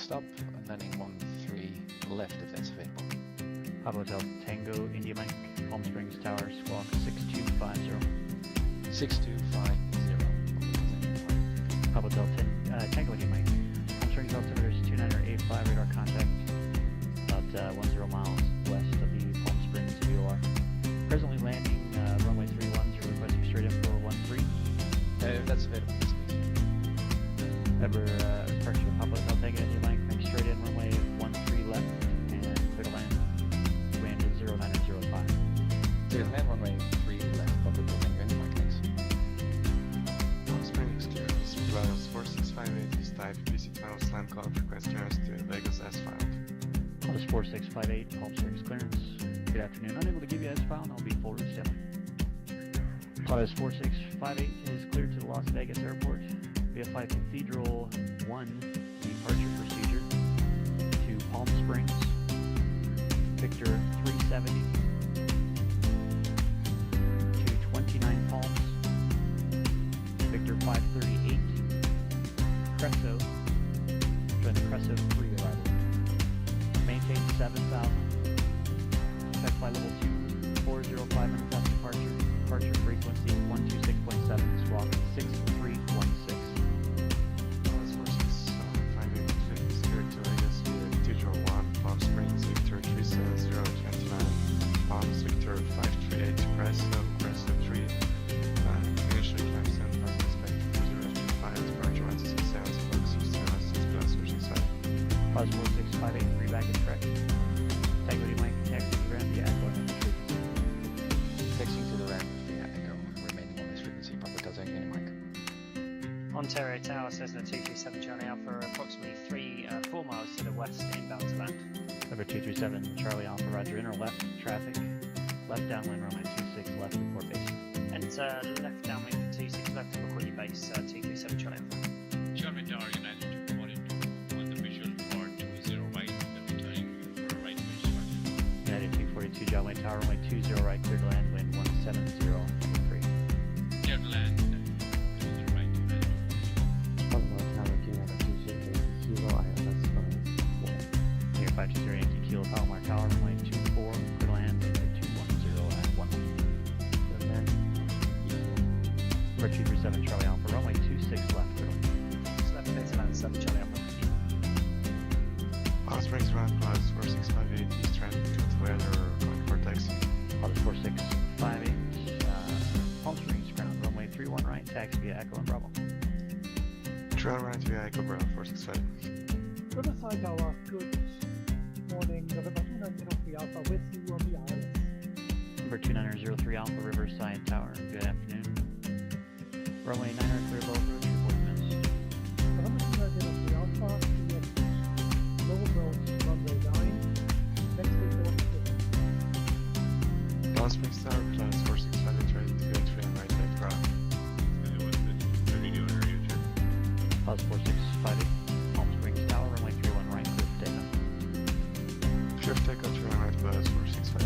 stop and landing 13 left if that's available. Papa Hotel Tango India Mike, Palm Springs Tower, squawk 6250. 6250. Papa Hotel Tango India Mike, Palm Springs altimeter is 2985, radar contact about 10 miles west of the Palm Springs VOR. Presently landing runway 31, requesting straight in for 13. If that's available, please. Ever departure of Papa Hotel Tango India Mike, make straight in runway 13 left and clear to land. Wind is 0905. Clear to land, runway 3 left, Papa Hotel Tango India Mike, thanks. Palm Springs clearance, plus 4658 is type PC tunnel slam call request clearance to Vegas S file. This 4658, Palm Springs clearance. Good afternoon. Unable to give you S file, and I'll be full route standby. This 4658 is cleared to the Las Vegas Airport. VFR Cathedral 1 departure procedure to Palm Springs. Victor 370 to 29 Palms. Victor 538. Cresso. Join the Cresso 3 arrival. Maintain 7,000. Check flight level 2405 minutes after departure. Departure frequency 126.7, squawk 6316. Plus 4658 is cleared to Vegas via Cathedral 1, Palm Springs, Victor 37029, Palms, Victor 538, Cresso 3, initially climb 7 plus expect cruiser FG5, departure 167, squawk 6 plus switching side. Pause 4658, free baggage correct. Tango D Mike, taxi to the ground via Echo and frequency. Fixing to the ramp via Echo, remaining on this frequency, Papa Hotel Tango India Mike. Ontario Tower, Cessna 237 Charlie Alpha, approximately 4 miles to the west, inbound to land. Number 237, Charlie Alpha, roger, inner left, traffic. Left downwind, runway 26 left, report base. Enter left downwind 26 left, report your base, 237 Charlie Alpha. Charlie Tower, United 242, on the visual for 20 right, returning for right base structure. United 242, John Wayne Tower, runway 20 right, clear to land, wind 170.3. Clear to land, to the right, land. Near 520 Yankee Kilo, Palomar Tower, runway 24, clear to land, wind at 210 at 1. Number 237, Charlie Alpha, runway 26 left, clear to land. Left clear to land, 7 Charlie Alpha. Palm Springs round plus 4658 east trend to weather going for taxi. Pause 4658, Palm Springs ground, runway 31 right, taxi via Echo and Bravo. Trail right via Echo Bravo 465. Riverside Tower, good morning, November 2903 Alpha with you on the ILS. Number 2903 Alpha, Riverside Tower, good afternoon. Runway 900 clear both roads, report miss. November 2903 Alpha, lower roads, runway 9, next week over to Palm Springs Tower plus 4658 ready to go train right left Bravo. Pause 4658, Palm Springs Tower, runway 31 right, clear for takeoff. Shift takeoff train right bus 465.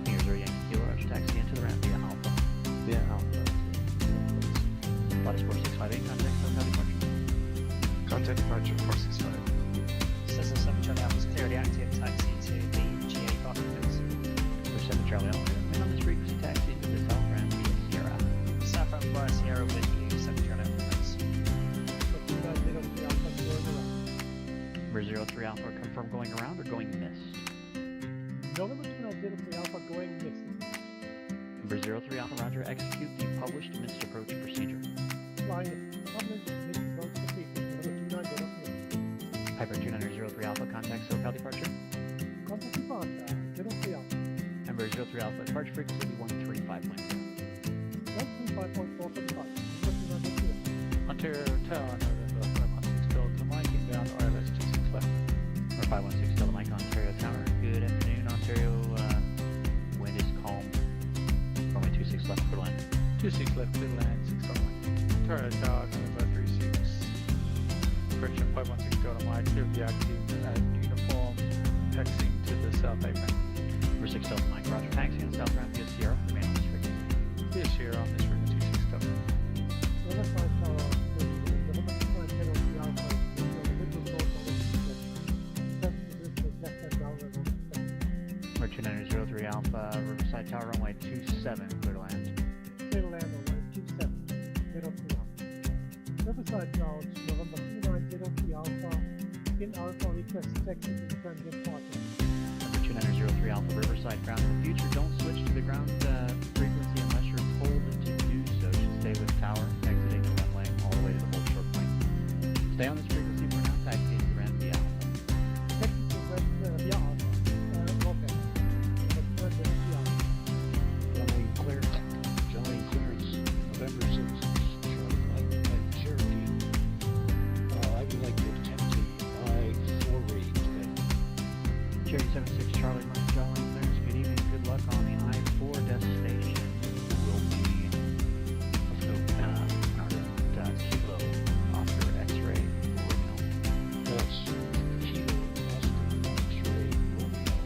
Here's our Yankee Kilo, roger, taxi into the ramp via Alpha. Pause 4658, contact SoCal departure. Contact departure 465. Cessna 7 Charlie Alpha is clearly active, taxi to the GA parking fields. Number 7 Charlie Alpha, and on this frequency, taxi to the south ramp via Sierra. South ramp via Sierra with you, 7 Charlie Alpha, thanks. November 2903 Alpha going around. Number 03 Alpha, confirm going around or going missed? November 2903 Alpha going missing. Number 03 Alpha, roger, execute the published missed approach procedure. Flying published mid-approach procedure, November 2903. Piper 2903 Alpha, contact SoCal departure. Contact departure, 03 Alpha. Number 03 Alpha, departure frequency will be 135.0. 135.4 for departure, November 2903 Alpha. Ontario Tower, November 516 Delta Mike, inbound RLS 26 left. Or 516 Delta Mike, Ontario Tower. Good afternoon, Ontario. Wind is calm. Runway 26 left, clear to land. 26 left, clear to land, 6 runway. Ontario Tower, November 36. Correction, 516 Delta Mike, clear the active uniform, taxiing to the south apron. Number 6 Delta Mike, roger, taxi on south ramp via Sierra. Remain on this frequency. Yes, here on this frequency, 6 Delta. Riverside Tower, 03 Alpha, Riverside Tower, runway 27, clear to land. Clear to land on runway 27, 03 Alpha. Riverside Clouds, November 2903 Alpha. In Alpha, request taxi to transient parking. Number 2903 Alpha, Riverside ground. In the future, don't switch to the ground frequency unless you're told to do so. Should stay with tower, exiting the runway all the way to the whole short plane. Stay on this frequency for now, taxi to ramp via Alpha. Taxi to ramp via Alpha. Rocket. November 2903 Alpha. Runway clear. Johnny clearance. November 6th. Charlie Mike Cherokee. I would like to attempt the I-4 rating today. Cherry 76 Charlie Mike Jolly clearance. Good evening. Good luck on the I-4 destination. Will be Kilo Oscar X-ray Romeo. That's Kilo Oscar X-ray Romeo.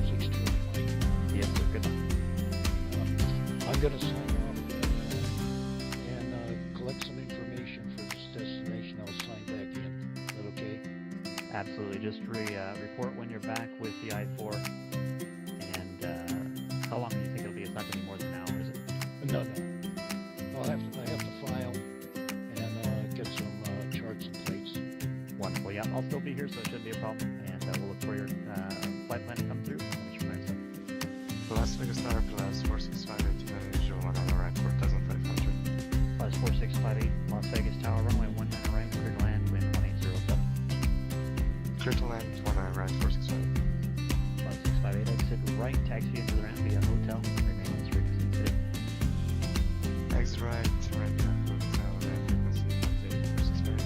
620 Mike. Yes, sir. Good luck. I'm going to sign off and collect some information for this destination. I'll sign back in. Is that okay? Absolutely. Just report when you're back with the I-4. And how long do you think it'll be? It's not going to be more than an hour, is it? No. I have to file and get some charts and plates. Wonderful. Yeah, I'll still be here, so it shouldn't be a problem. And we'll look for your flight plan to come through. I'll let you know. Las Vegas Tower, plus 4658, visual 1 on the right, 4500. Plus 4658, Las Vegas Tower, runway 19 right, clear to land, wind 1807. Clear to land, 1 right, 465. Plus 658, exit right, taxi into the ramp via hotel, remain on this frequency today. Exit right, ramp via hotel, right frequency 58, 465.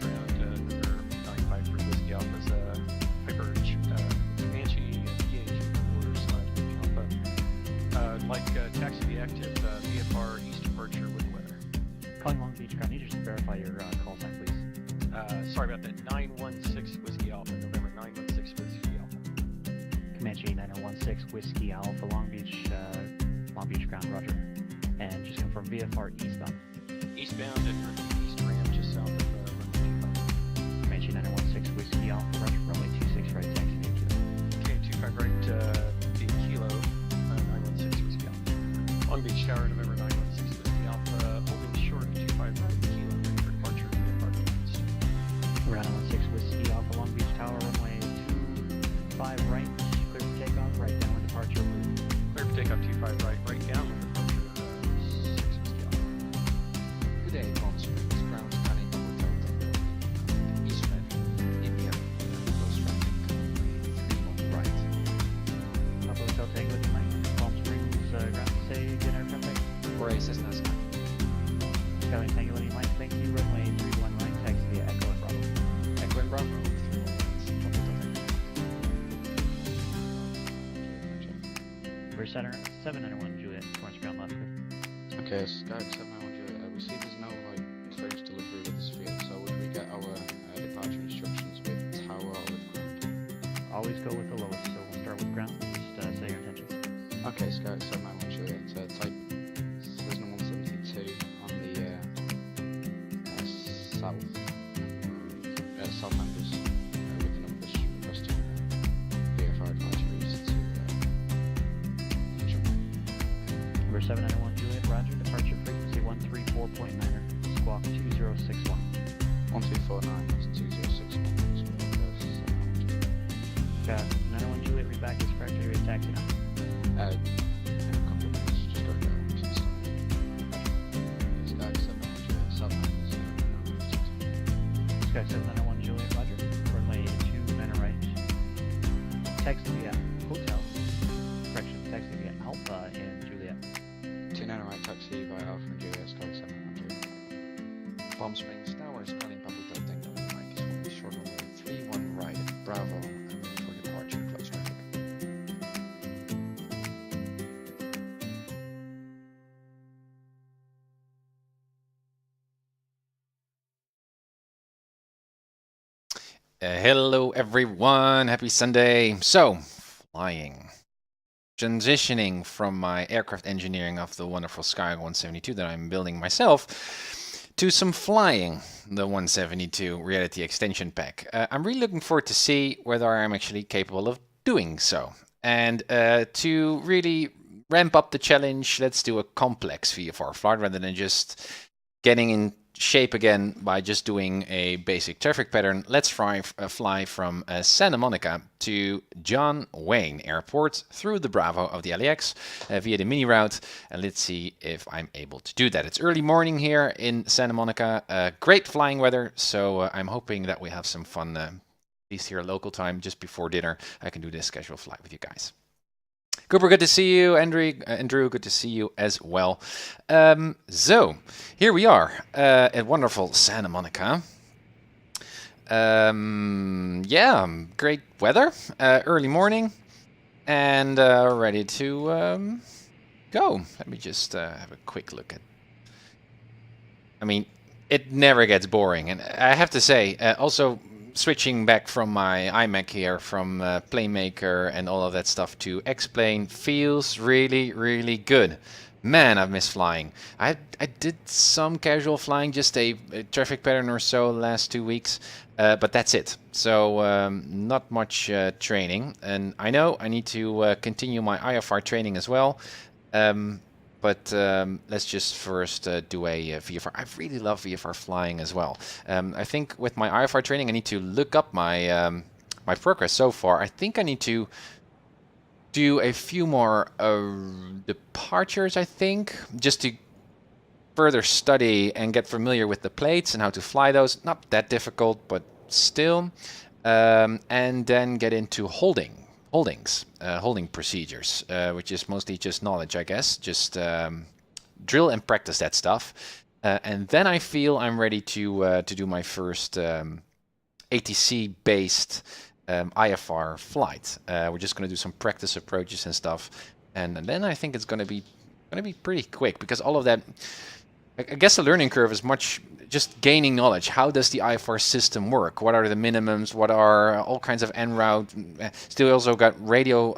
Ground number 95 for Whiskey Alpha's Hyperch Comanche PH4/Alpha. Taxi to the active VFR east departure with weather. Calling Long Beach Ground, need you to verify your call sign, please. Sorry about that. 916 Whiskey Alpha, November 916 Whiskey Alpha. Comanche 9016 Whiskey Alpha, Long Beach Ground, roger. And just confirm VFR eastbound. Eastbound and east ramp just south of runway 25. Comanche 9016 Whiskey Alpha, roger, runway 26 right, taxi via Kilo. Okay, 25 right via Kilo, 916 Whiskey Alpha. Long Beach Tower, November 916 Whiskey Alpha, holding short of 25 right Kilo, ready for departure VFR east. Ground 16 Whiskey Alpha, Long Beach Tower, runway 25 right, clear for takeoff, right downwind departure, approved. Clear for takeoff 25 right downwind departure 6 Whiskey Alpha. Good day, Palm Springs, ground scanning Hotel Tango. East Red, India, close traffic, 31 right. Papa Hotel Tango, Mike, Palm Springs, ground stay, again, aircraft type. Gray Cessna Sky. Skyline Tango, Mike, thank you, runway 31 right, taxi via Echo and Bravo. Echo and Bravo, 31 right. We're center 791 Juliet, towards ground left. Okay, Sky 791, we see there's no clearance delivery with this field, so would we get our departure instructions with tower or with ground? Always go with the lowest, so we'll start with ground. Just say your intentions. Okay, Sky 791 Juliet, type Cessna 172 on the south members with the numbers requesting VFR advisories to Number 791 Juliet, roger, departure frequency 134.9er, squawk 2061. 1249 is 2061. Got 991 Juliet, read back is correct, are you ready to taxi now? In a couple of minutes, just go to Kingston. Sky 791 Juliet, south members. Sky 791 Juliet, roger, runway 29 right. Taxi via hotel, correction, taxi via Alpha in Juliet. 29 right taxi by Alpha and Juliet, Sky 791. Palm Springs Tower, scanning Papa Hotel Tango. Mike is holding short runway 31 right at Bravo and ready for departure, close traffic. Hello everyone, happy Sunday. So, flying. Transitioning from my aircraft engineering of the wonderful Sky 172 that I'm building myself to some flying, the 172 Reality Extension Pack. I'm really looking forward to see whether I'm actually capable of doing so. And to really ramp up the challenge, let's do a complex VFR flight rather than just getting in shape again by just doing a basic traffic pattern. Let's fly from Santa Monica to John Wayne Airport through the Bravo of the LAX via the mini route, and let's see if I'm able to do that. It's early morning here in Santa Monica, great flying weather, so I'm hoping that we have some fun, at least here local time, just before dinner. I can do this casual flight with you guys. Cooper, good to see you. Andrew, good to see you as well. So, here we are at wonderful Santa Monica. Yeah, great weather, early morning, and ready to go. Let me just have a quick look at... I mean, it never gets boring, and I have to say, also... switching back from my iMac here, from Playmaker and all of that stuff to X-Plane feels really, really good. Man, I've missed flying. I did some casual flying, just a traffic pattern or so the last 2 weeks, but that's it. So not much training. And I know I need to continue my IFR training as well. But let's just first do a VFR. I really love VFR flying as well. I think with my IFR training, I need to look up my my progress so far. I think I need to do a few more departures, I think, just to further study and get familiar with the plates and how to fly those. Not that difficult, but still. And then get into holding procedures, which is mostly just knowledge, I guess. Just drill and practice that stuff, and then I feel I'm ready to do my first ATC-based IFR flight. We're just going to do some practice approaches and stuff, and then I think it's going to be pretty quick, because all of that, I guess the learning curve is much just gaining knowledge. How does the IFR system work? What are the minimums? What are all kinds of en route? Still also got radio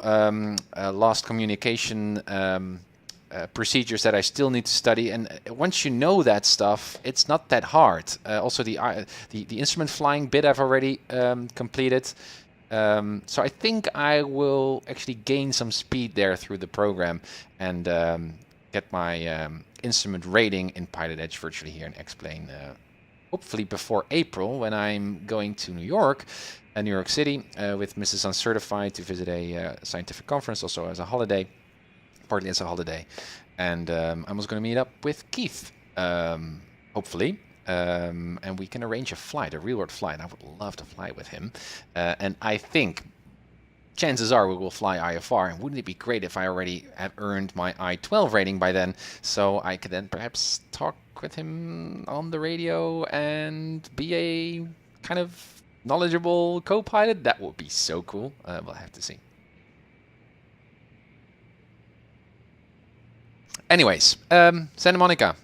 lost communication procedures that I still need to study. And once you know that stuff, it's not that hard. Also the instrument flying bit I've already completed. So I think I will actually gain some speed there through the program and get my instrument rating in PilotEdge virtually here in X-Plane, hopefully before April, when I'm going to New York City, with Mrs. Uncertified to visit a scientific conference, also as a holiday, partly as a holiday. And I'm also going to meet up with Keith, hopefully. And we can arrange a flight, a real-world flight. I would love to fly with him. And I think chances are we will fly IFR, and wouldn't it be great if I already have earned my I-12 rating by then, so I could then perhaps talk with him on the radio and be a kind of knowledgeable co-pilot? That would be so cool. We'll have to see. Anyways, Santa Monica.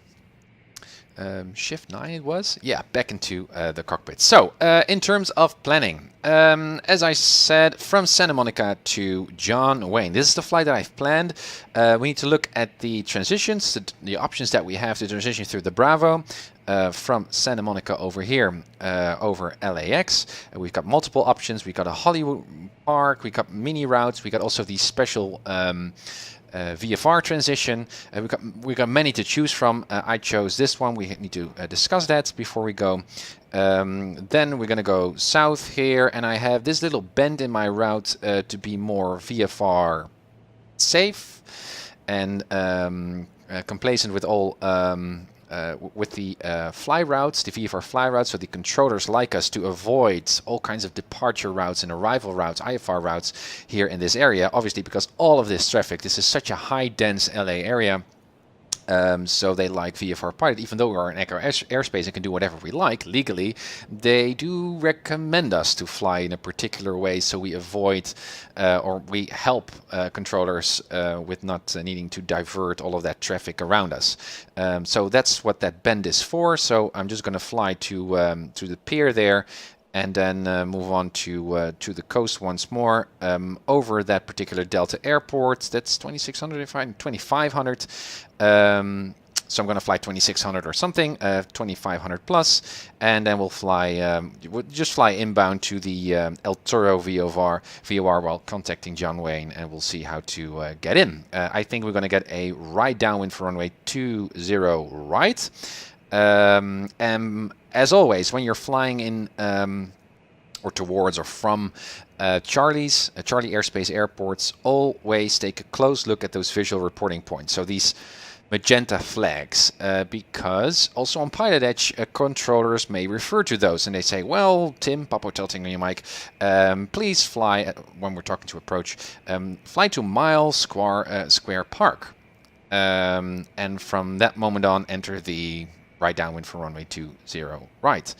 Shift 9 it was? Yeah, back into the cockpit. So, in terms of planning, as I said, from Santa Monica to John Wayne. This is the flight that I've planned. We need to look at the transitions, the options that we have to transition through the Bravo. From Santa Monica over here, over LAX. We've got multiple options. We've got a Hollywood Park, we've got mini routes, we got also these special VFR transition. We got many to choose from. I chose this one. We need to discuss that before we go. Then we're going to go south here, and I have this little bend in my route to be more VFR safe and complacent with all with the fly routes, the VFR fly routes, so the controllers like us to avoid all kinds of departure routes and arrival routes, IFR routes here in this area, obviously because all of this traffic, this is such a high dense LA area. So they like VFR Pilot, even though we're in Echo airspace and can do whatever we like legally, they do recommend us to fly in a particular way so we avoid or we help controllers with not needing to divert all of that traffic around us. So that's what that bend is for. So I'm just going to fly to the pier there and then move on to the coast once more over that particular Delta airport. That's 2600, if I'm 2500. So I'm going to fly 2600 or something, 2500 plus, and then we'll fly, we'll just fly inbound to the El Toro VFR while contacting John Wayne, and we'll see how to get in. I think we're going to get a right downwind for runway 20 right. And as always, when you're flying in or towards or from Charlie airspace airports, always take a close look at those visual reporting points. So these magenta flags, because also on PilotEdge, controllers may refer to those and they say, well, Tim, Papa tilting on your mic, please fly, when we're talking to approach, fly to Mile Square Park. And from that moment on, enter the right downwind for runway 20 right.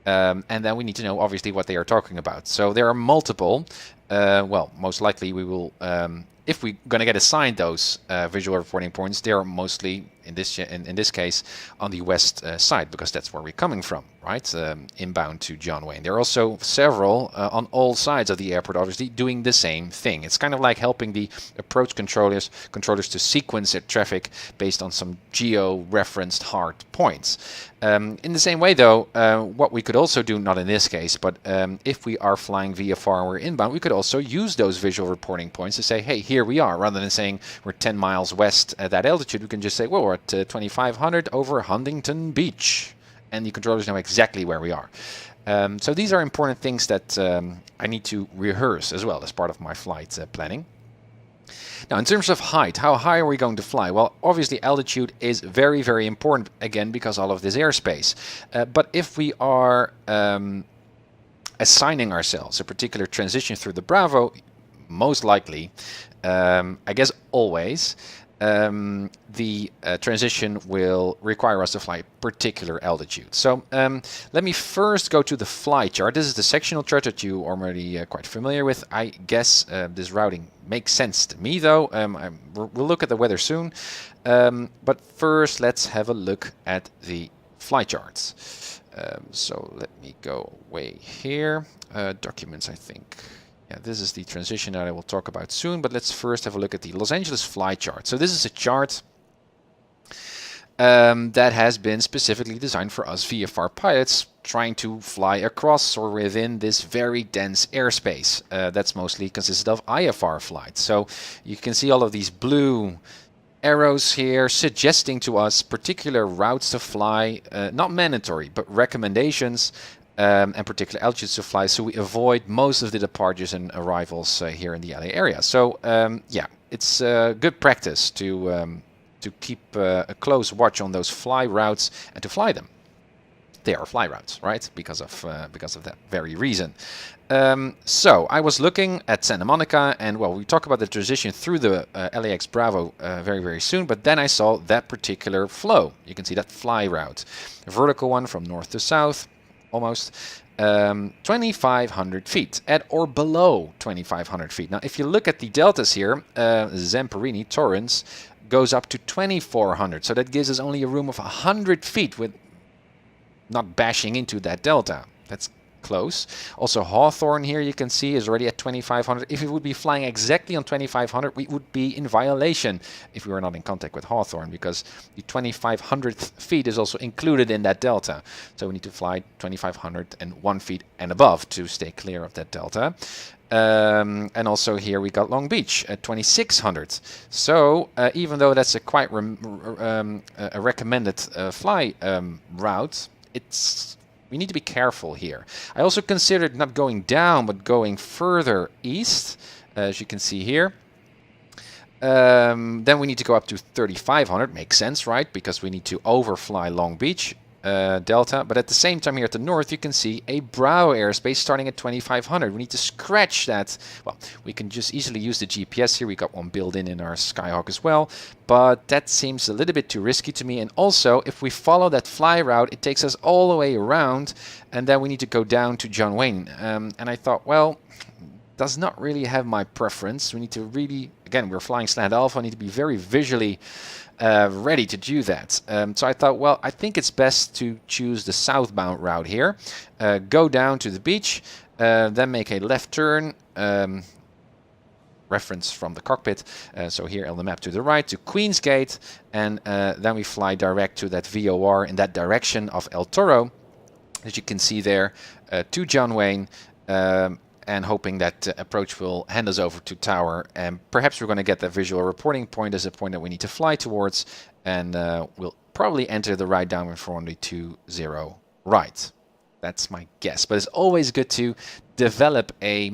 And then we need to know, obviously, what they are talking about. So there are multiple. Well, most likely we will, if we're going to get assigned those visual reporting points, they are mostly, in this case, on the west side, because that's where we're coming from, right? Inbound to John Wayne. There are also several on all sides of the airport, obviously, doing the same thing. It's kind of like helping the approach controllers to sequence their traffic based on some geo-referenced hard points. In the same way, though, what we could also do, not in this case, but if we are flying VFR and we're inbound, we could also use those visual reporting points to say, hey, here we are. Rather than saying we're 10 miles west at that altitude, we can just say, well, we're at 2500 over Huntington Beach. And the controllers know exactly where we are. So these are important things that I need to rehearse as well as part of my flight planning. Now, in terms of height, how high are we going to fly? Well, obviously altitude is very, very important, again, because all of this airspace. But if we are assigning ourselves a particular transition through the Bravo, most likely, I guess always, the transition will require us to fly a particular altitude. So let me first go to the fly chart. This is the sectional chart that you are already quite familiar with. I guess this routing makes sense to me, though. We'll look at the weather soon. But first, let's have a look at the fly charts. So let me go away here. Documents, I think. Yeah, this is the transition that I will talk about soon, but let's first have a look at the Los Angeles fly chart. So this is a chart that has been specifically designed for us VFR pilots trying to fly across or within this very dense airspace. That's mostly consisted of IFR flights. So you can see all of these blue arrows here suggesting to us particular routes to fly, not mandatory, but recommendations. And particular altitudes to fly, so we avoid most of the departures and arrivals here in the LA area. So yeah, it's good practice to keep a close watch on those fly routes and to fly them. They are fly routes, right? Because of that very reason. So I was looking at Santa Monica, and well, we talk about the transition through the LAX Bravo very, very soon. But then I saw that particular flow. You can see that fly route, a vertical one from north to south. Almost 2,500 feet at or below 2,500 feet. Now, if you look at the deltas here, Zamperini, Torrance, goes up to 2,400. So that gives us only a room of 100 feet with not bashing into that delta. That's close. Also, Hawthorne here, you can see, is already at 2,500. If we would be flying exactly on 2,500, we would be in violation if we were not in contact with Hawthorne, because the 2,500 feet is also included in that delta. So we need to fly 2,501 feet and above to stay clear of that delta. And also here we got Long Beach at 2,600. So even though that's a quite a recommended fly route, we need to be careful here. I also considered not going down, but going further east, as you can see here. Then we need to go up to 3,500. Makes sense, right? Because we need to overfly Long Beach Delta. But at the same time here at the north, you can see a Bravo airspace starting at 2,500. We need to scratch that. Well, we can just easily use the GPS here. We got one built in our Skyhawk as well. But that seems a little bit too risky to me. And also, if we follow that fly route, it takes us all the way around. And then we need to go down to John Wayne. And I thought, well, does not really have my preference. We need to really, again, we're flying Slant Alpha. I need to be very visually ready to do that. So I thought, well, I think it's best to choose the southbound route here. Go down to the beach, then make a left turn reference from the cockpit. So here on the map to the right to Queensgate, and then we fly direct to that VOR in that direction of El Toro, as you can see there, to John Wayne, and hoping that approach will hand us over to tower, and perhaps we're going to get that visual reporting point as a point that we need to fly towards, and we'll probably enter the right downwind for only 20 right. That's my guess, but it's always good to develop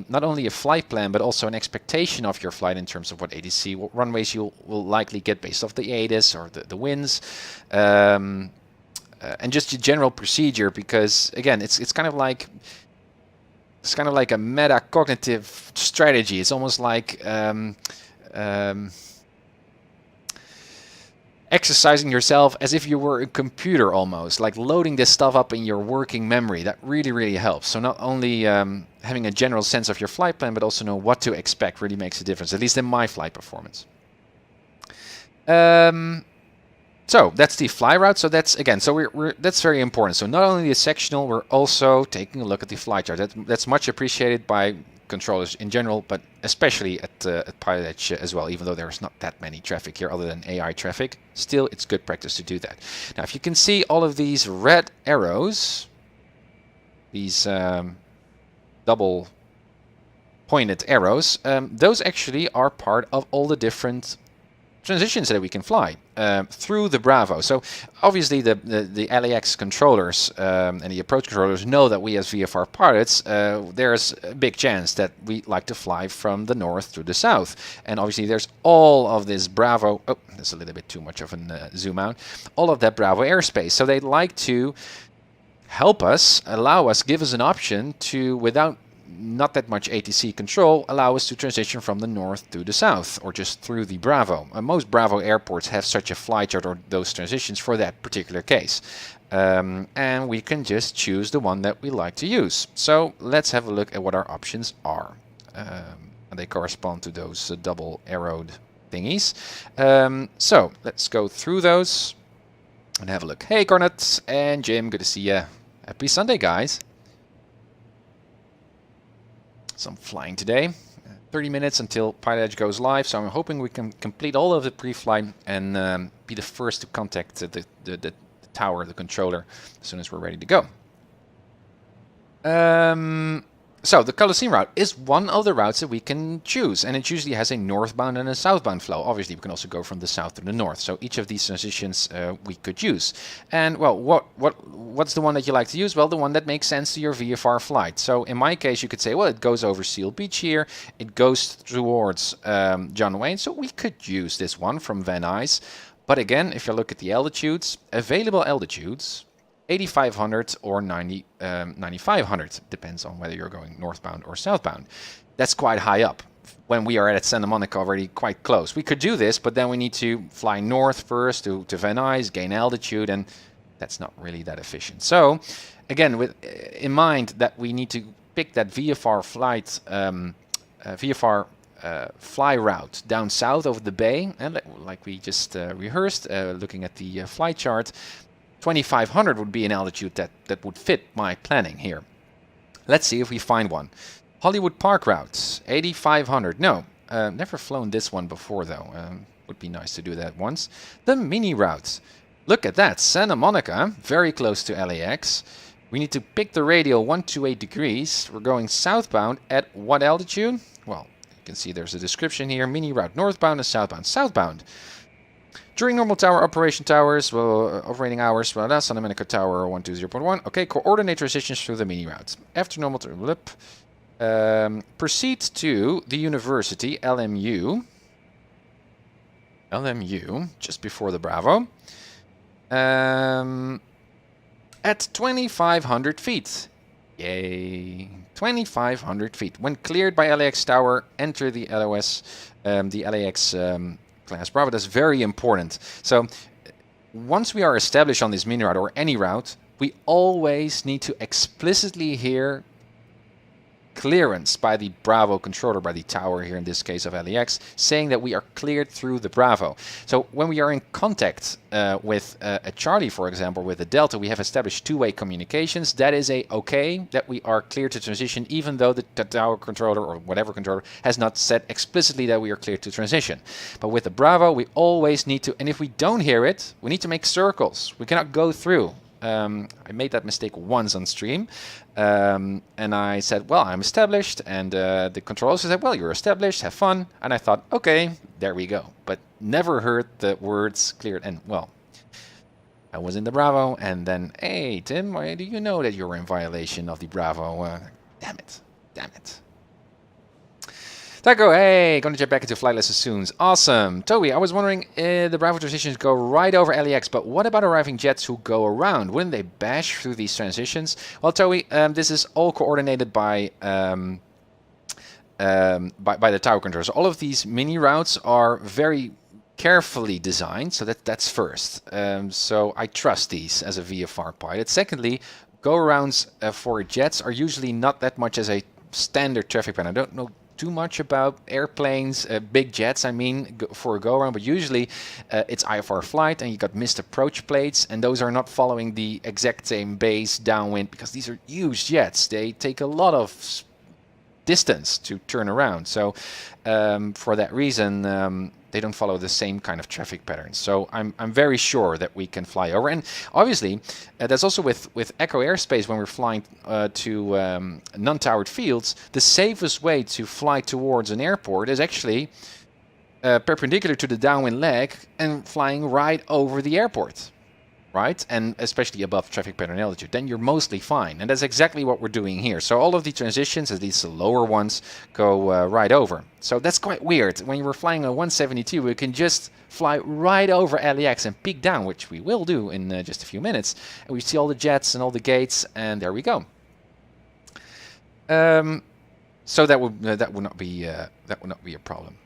not only a flight plan, but also an expectation of your flight in terms of what ATC, what runways you will likely get based off the ATIS or the winds, and just your general procedure, because again, it's kind of like a metacognitive strategy. It's almost like exercising yourself as if you were a computer, almost like loading this stuff up in your working memory. That really helps. So not only having a general sense of your flight plan, but also know what to expect really makes a difference, at least in my flight performance. So that's the fly route. So that's again, so that's very important. So not only the sectional, we're also taking a look at the flight chart. That's much appreciated by controllers in general, but especially at PilotEdge as well. Even though there's not that many traffic here, other than AI traffic, still it's good practice to do that. Now, if you can see all of these red arrows, these double pointed arrows, those actually are part of all the different transitions that we can fly through the Bravo. So obviously the LAX controllers and the approach controllers know that we as VFR pilots, there's a big chance that we like to fly from the north to the south. And obviously there's all of this Bravo, oh, that's a little bit too much of a zoom out, all of that Bravo airspace. So they'd like to help us, allow us, give us an option to, without not that much ATC control, allow us to transition from the north to the south, or just through the Bravo. Most Bravo airports have such a fly chart or those transitions for that particular case. And we can just choose the one that we like to use. So let's have a look at what our options are. And they correspond to those double arrowed thingies. So let's go through those and have a look. Hey Garnet and Jim, good to see you. Happy Sunday, guys. Some flying today. 30 minutes until PilotEdge goes live, so I'm hoping we can complete all of the pre-flight and be the first to contact the tower, the controller, as soon as we're ready to go. So the Coliseum route is one of the routes that we can choose, and it usually has a northbound and a southbound flow. Obviously, we can also go from the south to the north. So each of these transitions we could use. And well, what's the one that you like to use? Well, the one that makes sense to your VFR flight. So in my case, you could say, well, it goes over Seal Beach here. It goes towards John Wayne. So we could use this one from Van Nuys. But again, if you look at the altitudes, available altitudes, 8,500 or 9,500, depends on whether you're going northbound or southbound. That's quite high up. When we are at Santa Monica, already quite close. We could do this, but then we need to fly north first to Van Nuys, gain altitude, and that's not really that efficient. So again, with in mind that we need to pick that VFR flight, fly route down south over the bay, and like we just rehearsed, looking at the flight chart, 2,500 would be an altitude that would fit my planning here. Let's see if we find one. Hollywood Park route, 8,500. No, never flown this one before though. Would be nice to do that once. The mini route. Look at that, Santa Monica, very close to LAX. We need to pick the radial 128 degrees. We're going southbound at what altitude? Well, you can see there's a description here. Mini route northbound and southbound. Southbound. During normal tower operation towers, well, operating hours, well, that's Santa Monica Tower 120.1. Okay, coordinate transitions through the mini routes. After normal proceed to the university, LMU, just before the Bravo, at 2,500 feet. Yay, 2,500 feet. When cleared by LAX Tower, enter the LOS, the LAX class Bravo. That's very important. So once we are established on this mini route or any route, we always need to explicitly here clearance by the Bravo controller, by the tower here in this case of LEX, saying that we are cleared through the Bravo. So when we are in contact with a Charlie, for example, with a Delta, we have established two-way communications. That is a okay, that we are cleared to transition, even though the tower controller or whatever controller has not said explicitly that we are cleared to transition. But with the Bravo, we always need to, and if we don't hear it, we need to make circles. We cannot go through. I made that mistake once on stream, and I said, well, I'm established, and the controller also said, well, you're established, have fun, and I thought, okay, there we go, but never heard the words cleared, and well, I was in the Bravo, and then, hey, Tim, why do you know that you're in violation of the Bravo? Damn it, damn it. Taco, hey, gonna jet back into flight lessons soon. Awesome. Toby, I was wondering, the Bravo transitions go right over LEX, but what about arriving jets who go around? Wouldn't they bash through these transitions? Well, Toby, this is all coordinated by the tower controllers. All of these mini routes are very carefully designed, so that's first. So I trust these as a VFR pilot. Secondly, go-arounds for jets are usually not that much as a standard traffic pattern. I don't know too much about airplanes, big jets, I mean, for a go-around, but usually it's IFR flight and you got missed approach plates, and those are not following the exact same base downwind because these are huge jets. They take a lot of distance to turn around. So for that reason, they don't follow the same kind of traffic patterns. So I'm very sure that we can fly over. And obviously, that's also with Echo airspace when we're flying to non-towered fields. The safest way to fly towards an airport is actually perpendicular to the downwind leg and flying right over the airport. Right? And especially above traffic pattern altitude, then you're mostly fine. And that's exactly what we're doing here. So all of the transitions, at least the lower ones, go right over. So that's quite weird. When we're flying a 172, we can just fly right over LEX and peek down, which we will do in just a few minutes. And we see all the jets and all the gates, and there we go. So that would not be a problem.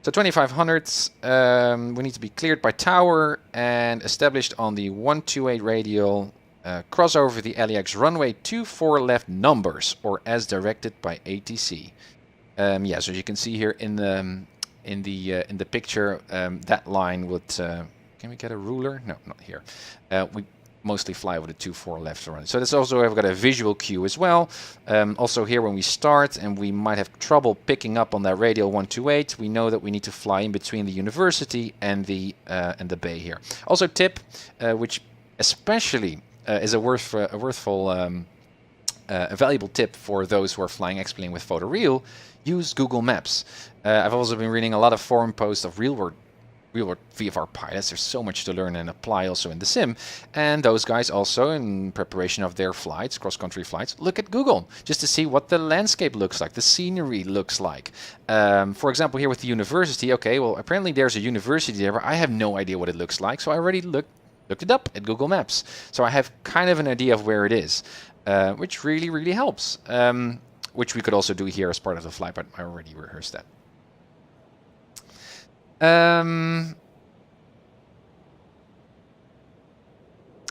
So 2500s, we need to be cleared by tower and established on the 128 radial, cross over the LEX runway 24 left numbers, or as directed by ATC. Yeah, so you can see here in the picture, that line would. Can we get a ruler? No, not here. We mostly fly over the 24 left run. So that's also, I've got a visual cue as well. Also here when we start and we might have trouble picking up on that radial 128, we know that we need to fly in between the university and the bay here. Also tip, which especially is a valuable tip for those who are flying X-plane with photoreal, use Google Maps. I've also been reading a lot of forum posts of real-world VFR pilots. There's so much to learn and apply also in the sim, and those guys also in preparation of their flights, cross-country flights, look at Google just to see what the landscape looks like, the scenery looks like. For example, here with the university, okay, well apparently there's a university there, but I have no idea what it looks like, so I already looked it up at Google Maps, so I have kind of an idea of where it is, which really helps, which we could also do here as part of the flight, but I already rehearsed that.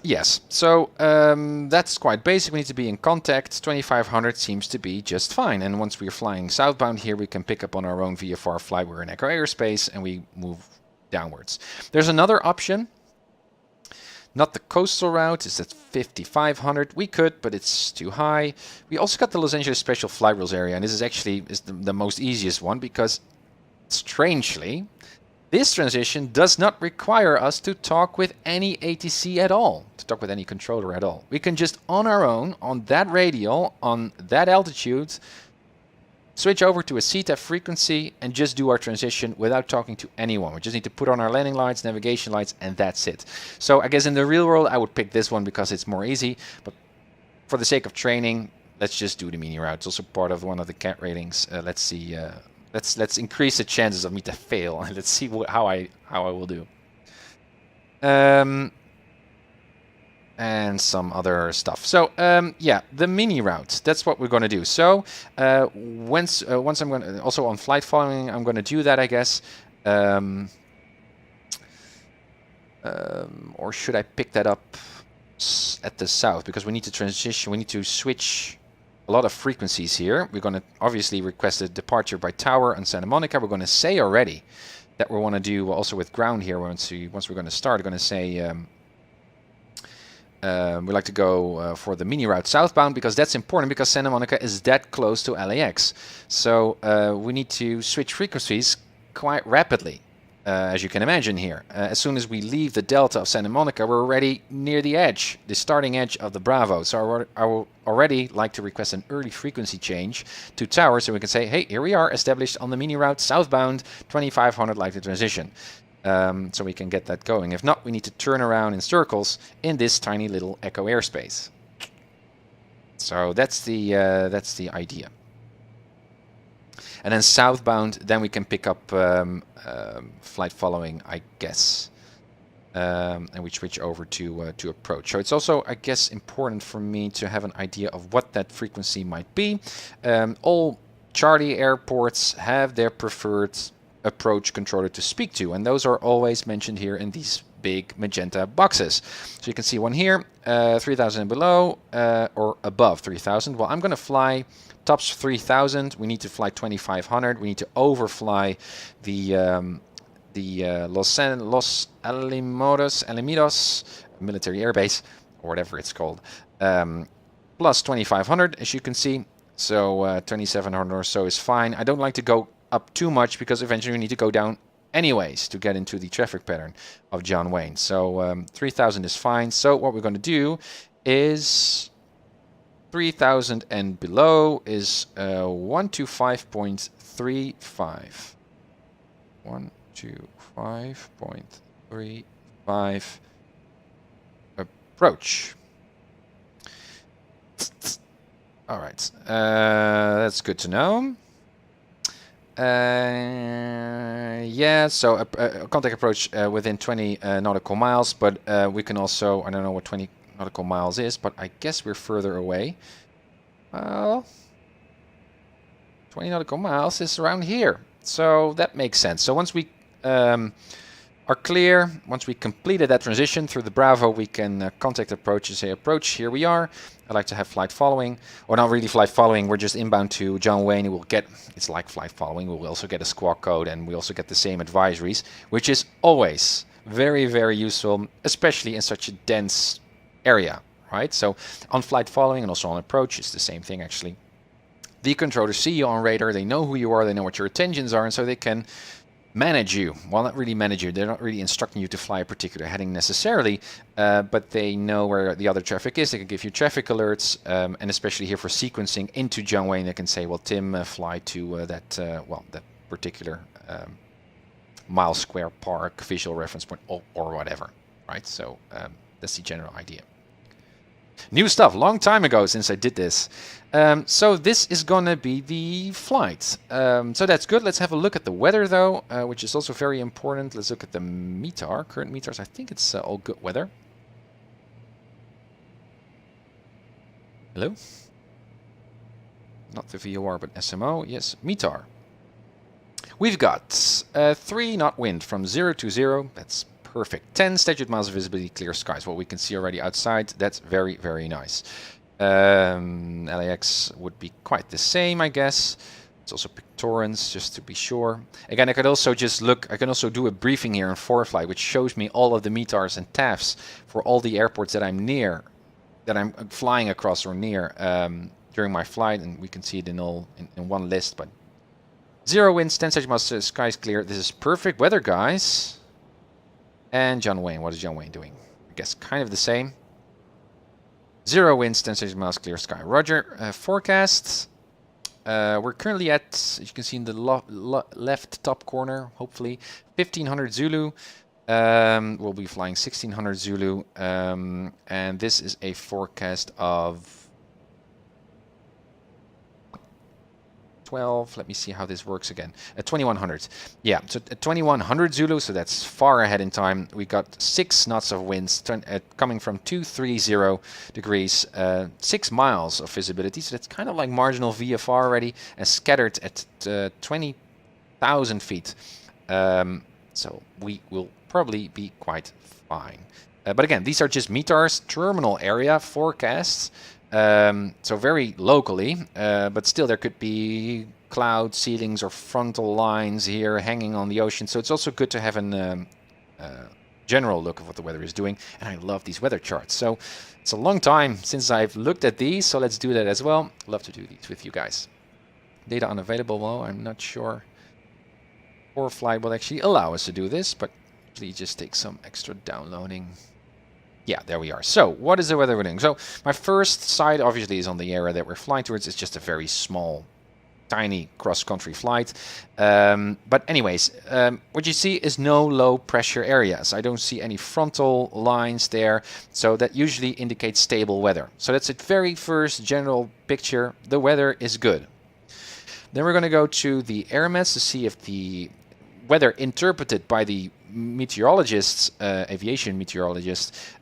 Yes, so that's quite basic. We need to be in contact. 2500 seems to be just fine. And once we're flying southbound here, we can pick up on our own VFR flight. We're in Echo airspace and we move downwards. There's another option. Not the coastal route, it's at 5500. We could, but it's too high. We also got the Los Angeles Special Flight Rules area, and this is actually the most easiest one because, strangely, this transition does not require us to talk with any ATC at all, to talk with any controller at all. We can just on our own, on that radial, on that altitude, switch over to a CTAF frequency and just do our transition without talking to anyone. We just need to put on our landing lights, navigation lights, and that's it. So I guess in the real world I would pick this one because it's more easy, but for the sake of training, let's just do the mini route. It's also part of one of the CAT ratings. Let's see. Let's increase the chances of me to fail. Let's see how I will do. And some other stuff. So yeah, the mini route. That's what we're going to do. So once I'm going to also on flight following, I'm going to do that, I guess. Or should I pick that up at the south because we need to transition. We need to switch a lot of frequencies here. We're going to obviously request a departure by tower on Santa Monica. We're going to say already that we want to do also with ground here. Once we're going to start, we're going to say we like to go for the mini route southbound, because that's important, because Santa Monica is that close to LAX. So we need to switch frequencies quite rapidly, as you can imagine here. As soon as we leave the delta of Santa Monica, we're already near the edge, the starting edge of the Bravo. So I will already like to request an early frequency change to tower, so we can say, hey, here we are, established on the mini route southbound, 2500 likely transition. So we can get that going. If not, we need to turn around in circles in this tiny little echo airspace. So that's the idea. And then southbound, then we can pick up flight following, I guess, and we switch over to approach. So it's also, I guess, important for me to have an idea of what that frequency might be. All Charlie airports have their preferred approach controller to speak to, and those are always mentioned here in these big magenta boxes. So you can see one here, 3000 and below, or above 3000. Well, I'm going to fly tops 3000. We need to fly 2500. We need to overfly the Los Alamitos military airbase, or whatever it's called, plus 2500, as you can see. So 2700 or so is fine. I don't like to go up too much, because eventually we need to go down anyways to get into the traffic pattern of John Wayne. So 3000 is fine. So what we're going to do is 3000 and below is 125.35. 125.35 approach. All right, that's good to know. Yeah, so a contact approach within 20 nautical miles, but we can also, I don't know what 20 nautical miles is, but I guess we're further away. Well, 20 nautical miles is around here, so that makes sense. So once we are clear, once we completed that transition through the Bravo, we can contact approach and say, approach, here we are. I'd like to have flight following, or not really flight following, we're just inbound to John Wayne. We'll get, it's like flight following, we'll also get a squawk code, and we also get the same advisories, which is always very, very useful, especially in such a dense area, right? So on flight following and also on approach, it's the same thing actually. The controllers see you on radar, they know who you are, they know what your intentions are, and so they can manage you. Well, not really manage you. They're not really instructing you to fly a particular heading necessarily, but they know where the other traffic is. They can give you traffic alerts, and especially here for sequencing into John Wayne, they can say, well, Tim, fly to that particular mile square park visual reference point, or whatever, right? So that's the general idea. New stuff, long time ago since I did this. So this is gonna be the flight. So that's good. Let's have a look at the weather though, which is also very important. Let's look at the METAR, current METARs. I think it's all good weather. Hello? Not the VOR, but SMO. Yes, METAR. We've got 3 knot wind from 0 to 0. That's perfect. 10 statute miles of visibility, clear skies. What we can see already outside, that's very, very nice. LAX would be quite the same, I guess. It's also Pictorans, just to be sure. Again, I could also just look, I can also do a briefing here in ForeFly, which shows me all of the METARs and TAFs for all the airports that I'm near, that I'm flying across or near during my flight, and we can see it in one list. But 0 winds, 10 statute miles, skies clear. This is perfect weather, guys. And John Wayne, what is John Wayne doing? I guess kind of the same. 0 winds, 10 statute miles, clear sky. Roger. Forecasts. We're currently at, as you can see in the left top corner, hopefully, 1500 Zulu. We'll be flying 1600 Zulu. And this is a forecast of 12. Let me see how this works again. At 2100. Yeah, so at 2100 Zulu, so that's far ahead in time. We got 6 knots of winds coming from 230 degrees, 6 miles of visibility. So that's kind of like marginal VFR already, and scattered at 20,000 feet. So we will probably be quite fine. But again, these are just METARs, terminal area forecasts. So very locally, but still there could be cloud ceilings or frontal lines here hanging on the ocean. So it's also good to have an general look of what the weather is doing. And I love these weather charts. So it's a long time since I've looked at these, so let's do that as well. Love to do these with you guys. Data unavailable, well, I'm not sure ForeFlight will actually allow us to do this, but please just take some extra downloading. Yeah, there we are. So, what is the weather we're doing? So, my first site obviously is on the area that we're flying towards. It's just a very small, tiny cross-country flight. But anyways, what you see is no low pressure areas. I don't see any frontal lines there. So, that usually indicates stable weather. So, that's the very first general picture. The weather is good. Then we're going to go to the airmets to see if the weather interpreted by the meteorologists, aviation meteorologists,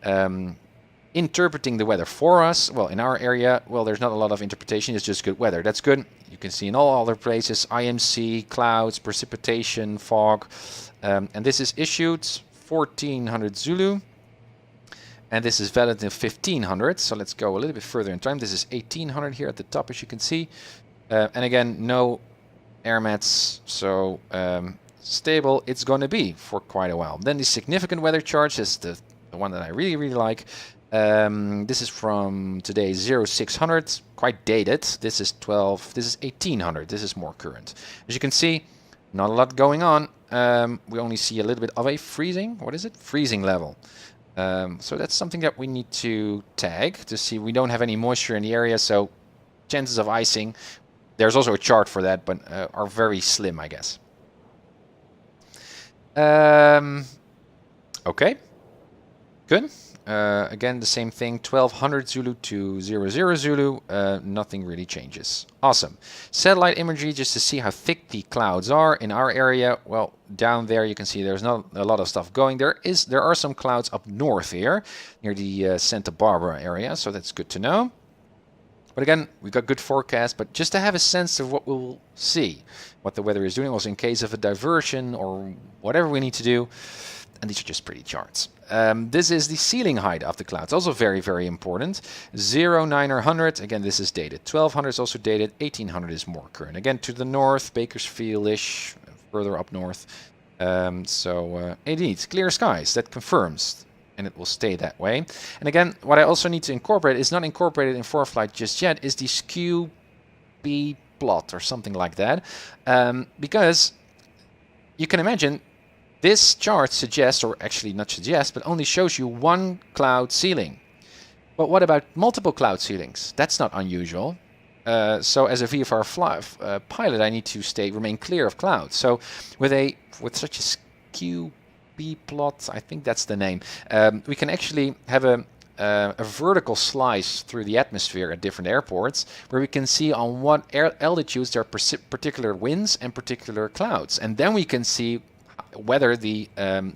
interpreting the weather for us. Well, in our area, well, there's not a lot of interpretation. It's just good weather. That's good. You can see in all other places, IMC, clouds, precipitation, fog. And this is issued 1400 Zulu. And this is valid in 1500. So let's go a little bit further in time. This is 1800 here at the top, as you can see. And again, no airmets. So stable it's going to be for quite a while. Then the significant weather charge is the one that I really like. This is from today 0600, quite dated. This is 12, this is 1800, this is more current. As you can see, not a lot going on. We only see a little bit of a freezing, what is it? Freezing level. So that's something that we need to tag to see we don't have any moisture in the area, so chances of icing, there's also a chart for that, but are very slim, I guess. Okay, good. Again, the same thing, 1200 Zulu to 00 Zulu, nothing really changes. Awesome. Satellite imagery just to see how thick the clouds are in our area. Well, down there you can see there's not a lot of stuff going. There are some clouds up north here, near the Santa Barbara area, so that's good to know. But again, we've got good forecast, but just to have a sense of what we'll see, what the weather is doing, also in case of a diversion or whatever we need to do. And these are just pretty charts. This is the ceiling height of the clouds, also very important. 0, 9, or 100, again, this is dated. 1200 is also dated, 1800 is more current. Again, to the north, Bakersfield-ish, further up north. Indeed, clear skies, that confirms. And it will stay that way. And again, what I also need to incorporate is not incorporated in ForeFlight just yet, is the S2.E30 plot or something like that. Because you can imagine this chart suggests, or actually not suggests, but only shows you one cloud ceiling. But what about multiple cloud ceilings? That's not unusual. So as a VFR pilot, I need to remain clear of clouds. So with such a S2.E30 plot, I think that's the name, we can actually have a vertical slice through the atmosphere at different airports where we can see on what altitudes there are particular winds and particular clouds, and then we can see whether the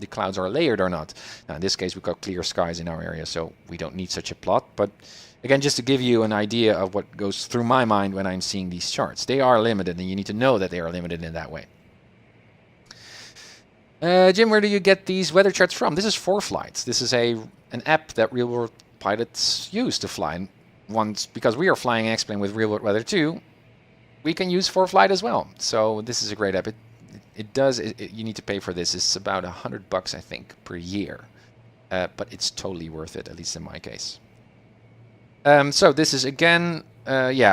clouds are layered or not. Now in this case we've got clear skies in our area, so we don't need such a plot, but again, just to give you an idea of what goes through my mind when I'm seeing these charts. They are limited, and you need to know that they are limited in that way. Jim, where do you get these weather charts from? This is ForeFlight. This is an app that real-world pilots use to fly. And once, because we are flying X-Plane with real-world weather too, we can use ForeFlight as well. So this is a great app. You need to pay for this. It's about $100, I think, per year. But it's totally worth it, at least in my case. So this is again...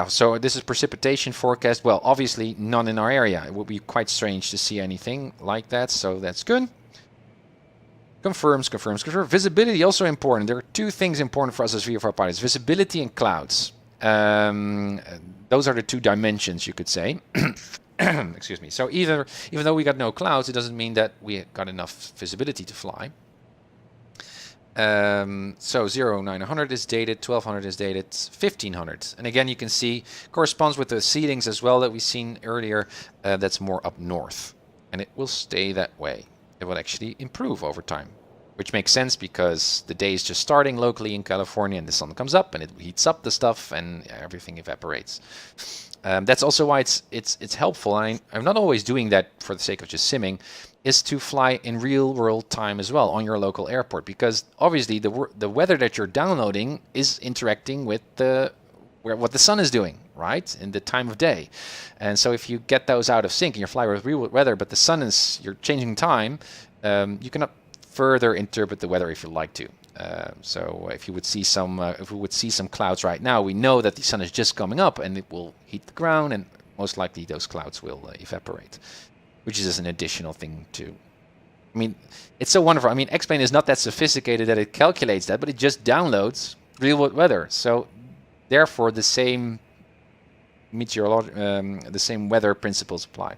so this is precipitation forecast. Well, obviously none in our area. It would be quite strange to see anything like that, so that's good. Confirms. Visibility also important. There are two things important for us as VFR pilots: visibility and clouds. Those are the two dimensions, you could say. Excuse me. So even though we got no clouds, it doesn't mean that we got enough visibility to fly. So 0, 9, 100 is dated, 1200 is dated, 1500. And again, you can see corresponds with the ceilings as well that we've seen earlier. That's more up north, and it will stay that way. It will actually improve over time, which makes sense because the day is just starting locally in California, and the sun comes up and it heats up the stuff, and everything evaporates. That's also why it's helpful. I'm not always doing that for the sake of just simming. Is to fly in real world time as well on your local airport, because obviously the weather that you're downloading is interacting with the what the sun is doing, right, in the time of day. And so if you get those out of sync and you fly with real weather, but the sun is, you're changing time, you cannot further interpret the weather if you like to. So if you would see some, if we would see some clouds right now, we know that the sun is just coming up and it will heat the ground, and most likely those clouds will evaporate, which is just an additional thing to. I mean, it's so wonderful. I mean, X-Plane is not that sophisticated that it calculates that, but it just downloads real weather. So therefore, the same the same weather principles apply.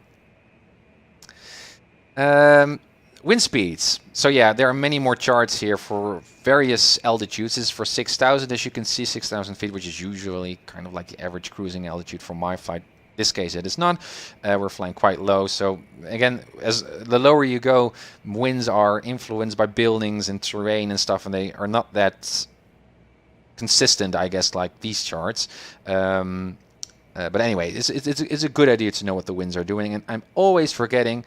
Wind speeds. So yeah, there are many more charts here for various altitudes. This is for 6,000, as you can see, 6,000 feet, which is usually kind of like the average cruising altitude for my flight. In this case, it is not. We're flying quite low. So again, as the lower you go, winds are influenced by buildings and terrain and stuff, and they are not that consistent, I guess, like these charts. But anyway, it's a good idea to know what the winds are doing, and I'm always forgetting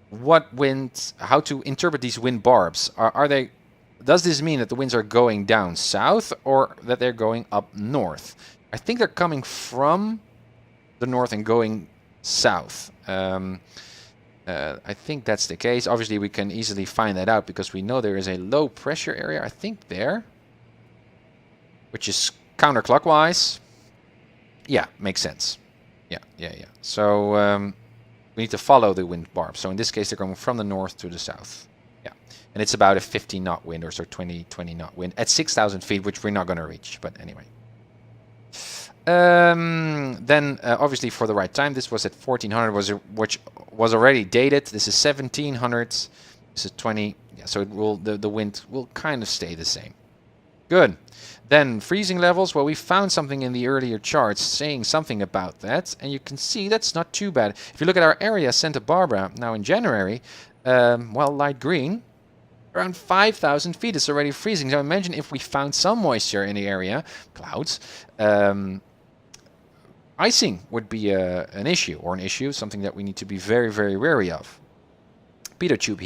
what winds, how to interpret these wind barbs. Are they? Does this mean that the winds are going down south or that they're going up north? I think they're coming from the north and going south. I think that's the case. Obviously, we can easily find that out because we know there is a low pressure area, I think there, which is counterclockwise. Yeah, makes sense. Yeah. So we need to follow the wind barb. So in this case, they're going from the north to the south. Yeah, and it's about a 50 knot wind or so 20 knot wind at 6,000 feet, which we're not going to reach. But anyway. Then obviously for the right time, this was at 1400, which was already dated. This is 1700. This is 20. Yeah, so it will the wind will kind of stay the same. Good. Then freezing levels. Well, we found something in the earlier charts saying something about that, and you can see that's not too bad. If you look at our area, Santa Barbara, now in January, well, light green, around 5,000 feet, it's already freezing. So imagine if we found some moisture in the area, clouds, icing would be an issue, something that we need to be very, very wary of. Pitot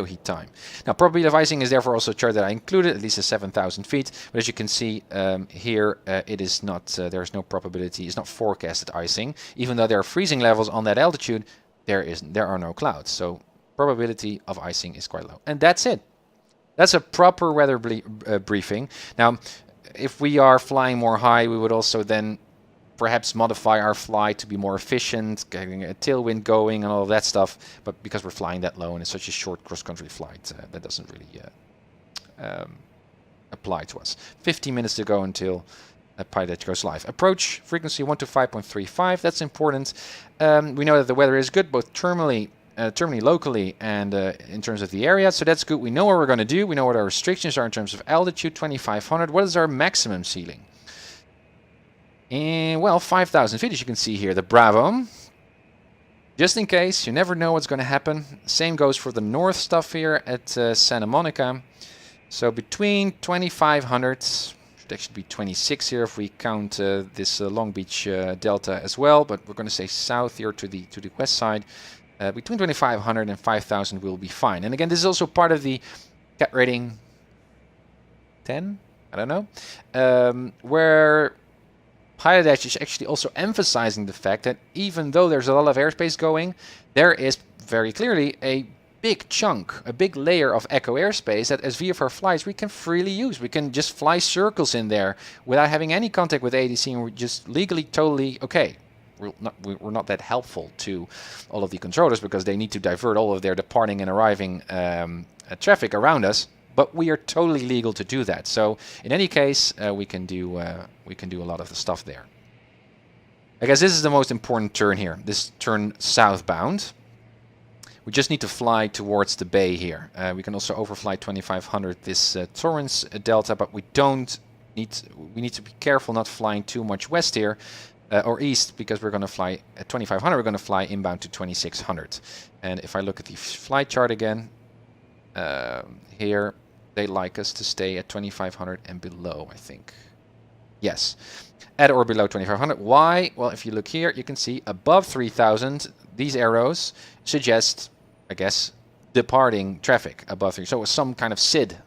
heat time. Now, probability of icing is therefore also a chart that I included, at least at 7,000 feet. But as you can see here, it is not. There is no probability. It's not forecasted icing, even though there are freezing levels on that altitude. There are no clouds, so probability of icing is quite low. And that's it. That's a proper weather briefing. Now, if we are flying more high, we would also then perhaps modify our flight to be more efficient, getting a tailwind going and all of that stuff. But because we're flying that low and it's such a short cross-country flight, that doesn't really apply to us. 15 minutes to go until PilotEdge goes live. Approach frequency 125.35. That's important. We know that the weather is good, both terminally, locally, and in terms of the area. So that's good. We know what we're going to do. We know what our restrictions are in terms of altitude, 2,500. What is our maximum ceiling? And well, 5,000 feet, as you can see here, the Bravo. Just in case, you never know what's going to happen. Same goes for the north stuff here at Santa Monica. So between 2,500, should actually be 26 here if we count this Long Beach Delta as well. But we're going to say south here to the west side. Between 2,500 and 5,000 will be fine. And again, this is also part of the cat rating 10, I don't know, where PilotEdge is actually also emphasizing the fact that even though there's a lot of airspace going, there is very clearly a big chunk, a big layer of echo airspace that as VFR flies we can freely use. We can just fly circles in there without having any contact with ADC, and we're just legally totally okay. We're not that helpful to all of the controllers because they need to divert all of their departing and arriving traffic around us. But we are totally legal to do that. So in any case, we can do a lot of the stuff there. I guess this is the most important turn here. This turn southbound. We just need to fly towards the bay here. We can also overfly 2,500 this Torrance Delta, but we need to be careful not flying too much west here or east, because we're going to fly at 2,500. We're going to fly inbound to 2,600. And if I look at the flight chart again, here they like us to stay at 2,500 and below, I think. Yes, at or below 2,500. Why? Well, if you look here, you can see above 3,000, these arrows suggest, I guess, departing traffic above 3. So some kind of SID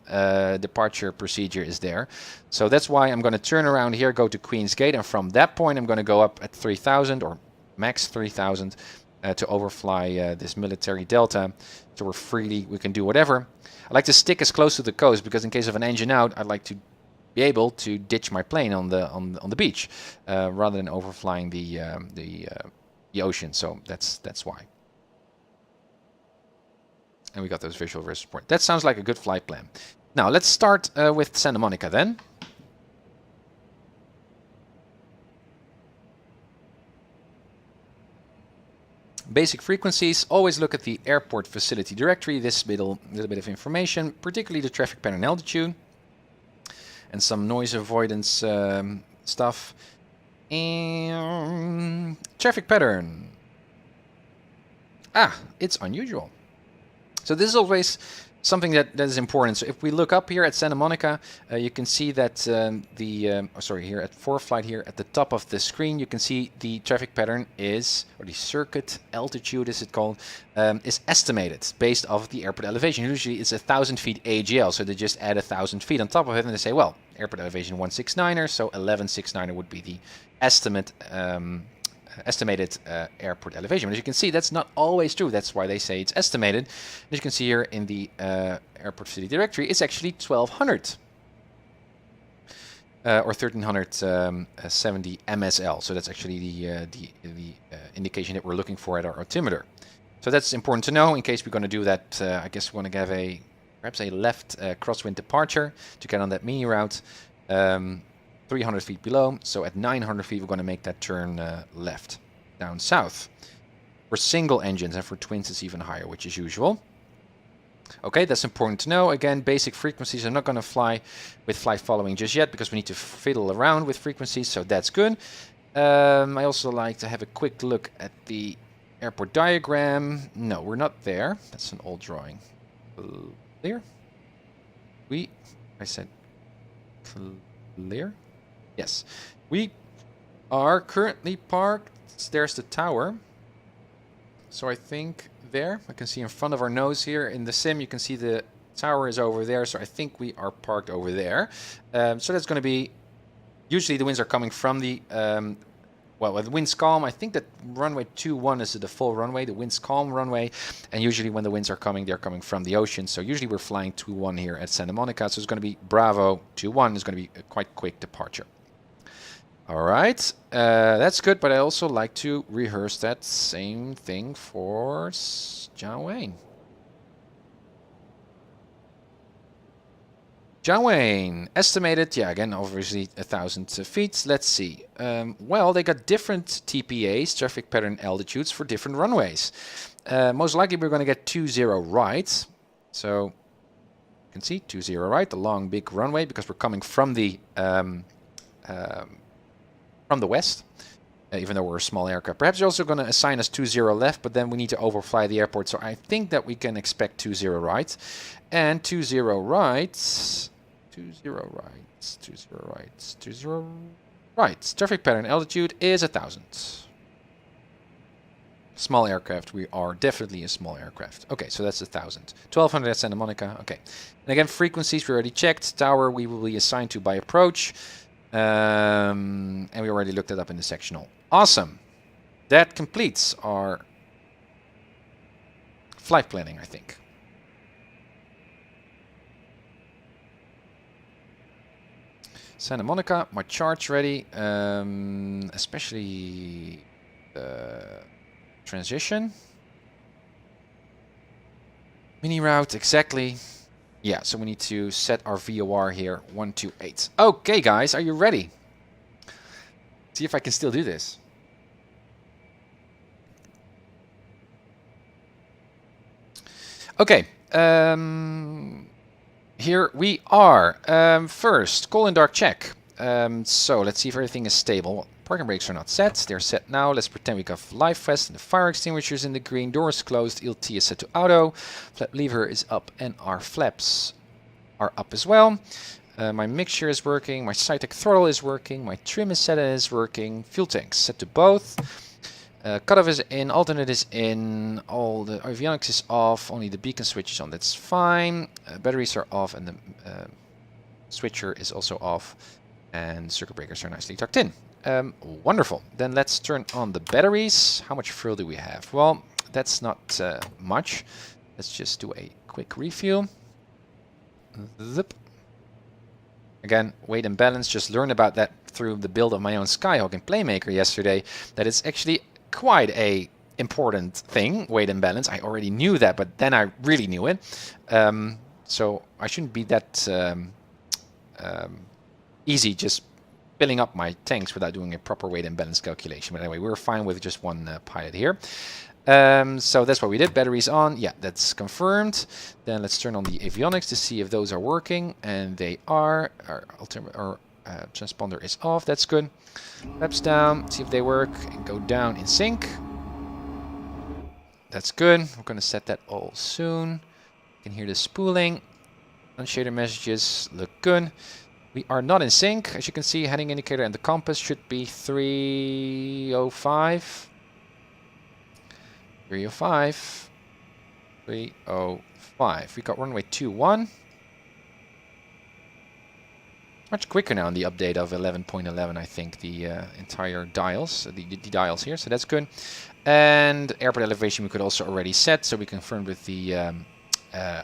departure procedure is there. So that's why I'm going to turn around here, go to Queen's Gate, and from that point I'm going to go up at 3,000 or max 3,000 to overfly this military delta. So we can do whatever. I like to stick as close to the coast because in case of an engine out, I'd like to be able to ditch my plane on the beach rather than overflying the ocean. So that's why. And we got those visual support. That sounds like a good flight plan. Now let's start with Santa Monica then. Basic frequencies, always look at the airport facility directory. This little bit of information, particularly the traffic pattern altitude and some noise avoidance stuff. And traffic pattern. It's unusual. So this is always something that is important. So if we look up here at Santa Monica, you can see that here at ForeFlight here at the top of the screen, you can see the traffic pattern is, or the circuit altitude is it called, is estimated based off of the airport elevation. Usually it's 1,000 feet AGL, so they just add 1,000 feet on top of it and they say, well, airport elevation 169er, so 1169er would be the estimated airport elevation. But as you can see, that's not always true. That's why they say it's estimated. As you can see here in the airport facility directory, it's actually 1,200 or 1,370 MSL. So that's actually the indication that we're looking for at our altimeter. So that's important to know in case we're going to do that. I guess we want to have perhaps a left crosswind departure to get on that mini route. 300 feet below, so at 900 feet we're going to make that turn left, down south. For single engines, and for twins it's even higher, which is usual. Okay, that's important to know. Again, basic frequencies. I'm not going to fly with flight following just yet because we need to fiddle around with frequencies, so that's good. I also like to have a quick look at the airport diagram. No, we're not there. That's an old drawing. Clear? I said clear? Yes, we are currently parked. There's the tower. So I think there, I can see in front of our nose here in the sim, you can see the tower is over there. So I think we are parked over there. So that's going to be, usually the winds are coming from the, well, the wind's calm. I think that runway 21 is the full runway, the wind's calm runway. And usually when the winds are coming, they're coming from the ocean. So usually we're flying 21 here at Santa Monica. So it's going to be Bravo 21. It's going to be a quite quick departure. All right, that's good, but I also like to rehearse that same thing for John Wayne. John Wayne, estimated, yeah, again, obviously 1,000 feet. Let's see. Well, they got different TPAs, traffic pattern altitudes, for different runways. Most likely we're going to get 20 right. So you can see 20 right, the long, big runway, because we're coming from the west, even though we're a small aircraft. Perhaps you're also going to assign us 20 left, but then we need to overfly the airport. So I think that we can expect 20 right. And 20 rights, 20 rights, 20 rights, 20 rights. Traffic pattern altitude is 1,000. Small aircraft, we are definitely a small aircraft. Okay, so that's 1,000. 1,200 at Santa Monica, okay. And again, frequencies we already checked. Tower we will be assigned to by approach. And we already looked it up in the sectional. Awesome. That completes our flight planning, I think. Santa Monica, my chart's ready. Especially the transition. Mini route, exactly. Yeah, so we need to set our VOR here, 128. Okay, guys, are you ready? See if I can still do this. Okay, here we are. First, call in dark check. So let's see if everything is stable. Parking brakes are not set. They're set now. Let's pretend we got live vest and the fire extinguishers in the green. Doors closed. LT is set to auto. Flap lever is up and our flaps are up as well. My mixture is working. My Cytec throttle is working. My trim is set and is working. Fuel tanks set to both. Cutoff is in, alternate is in, all the avionics is off, only the beacon switch is on, that's fine. Batteries are off and the switcher is also off. And circuit breakers are nicely tucked in. Wonderful. Then let's turn on the batteries. How much fuel do we have? Well, that's not much. Let's just do a quick refuel. Zip. Again, weight and balance. Just learned about that through the build of my own Skyhawk in Playmaker yesterday. That it's actually quite a important thing, weight and balance. I already knew that, but then I really knew it. So I shouldn't be that easy just filling up my tanks without doing a proper weight and balance calculation. But anyway, we're fine with just one pilot here. So that's what we did. Batteries on. Yeah, that's confirmed. Then let's turn on the avionics to see if those are working. And they are. Our transponder is off. That's good. Flaps down. See if they work. And go down in sync. That's good. We're going to set that all soon. You can hear the spooling. Unshader messages look good. We are not in sync. As you can see, heading indicator and the compass should be 305. 305. 305. We got runway 21. Much quicker now in the update of 11.11, I think, the entire dials, the dials here, so that's good. And airport elevation we could also already set, so we confirmed with the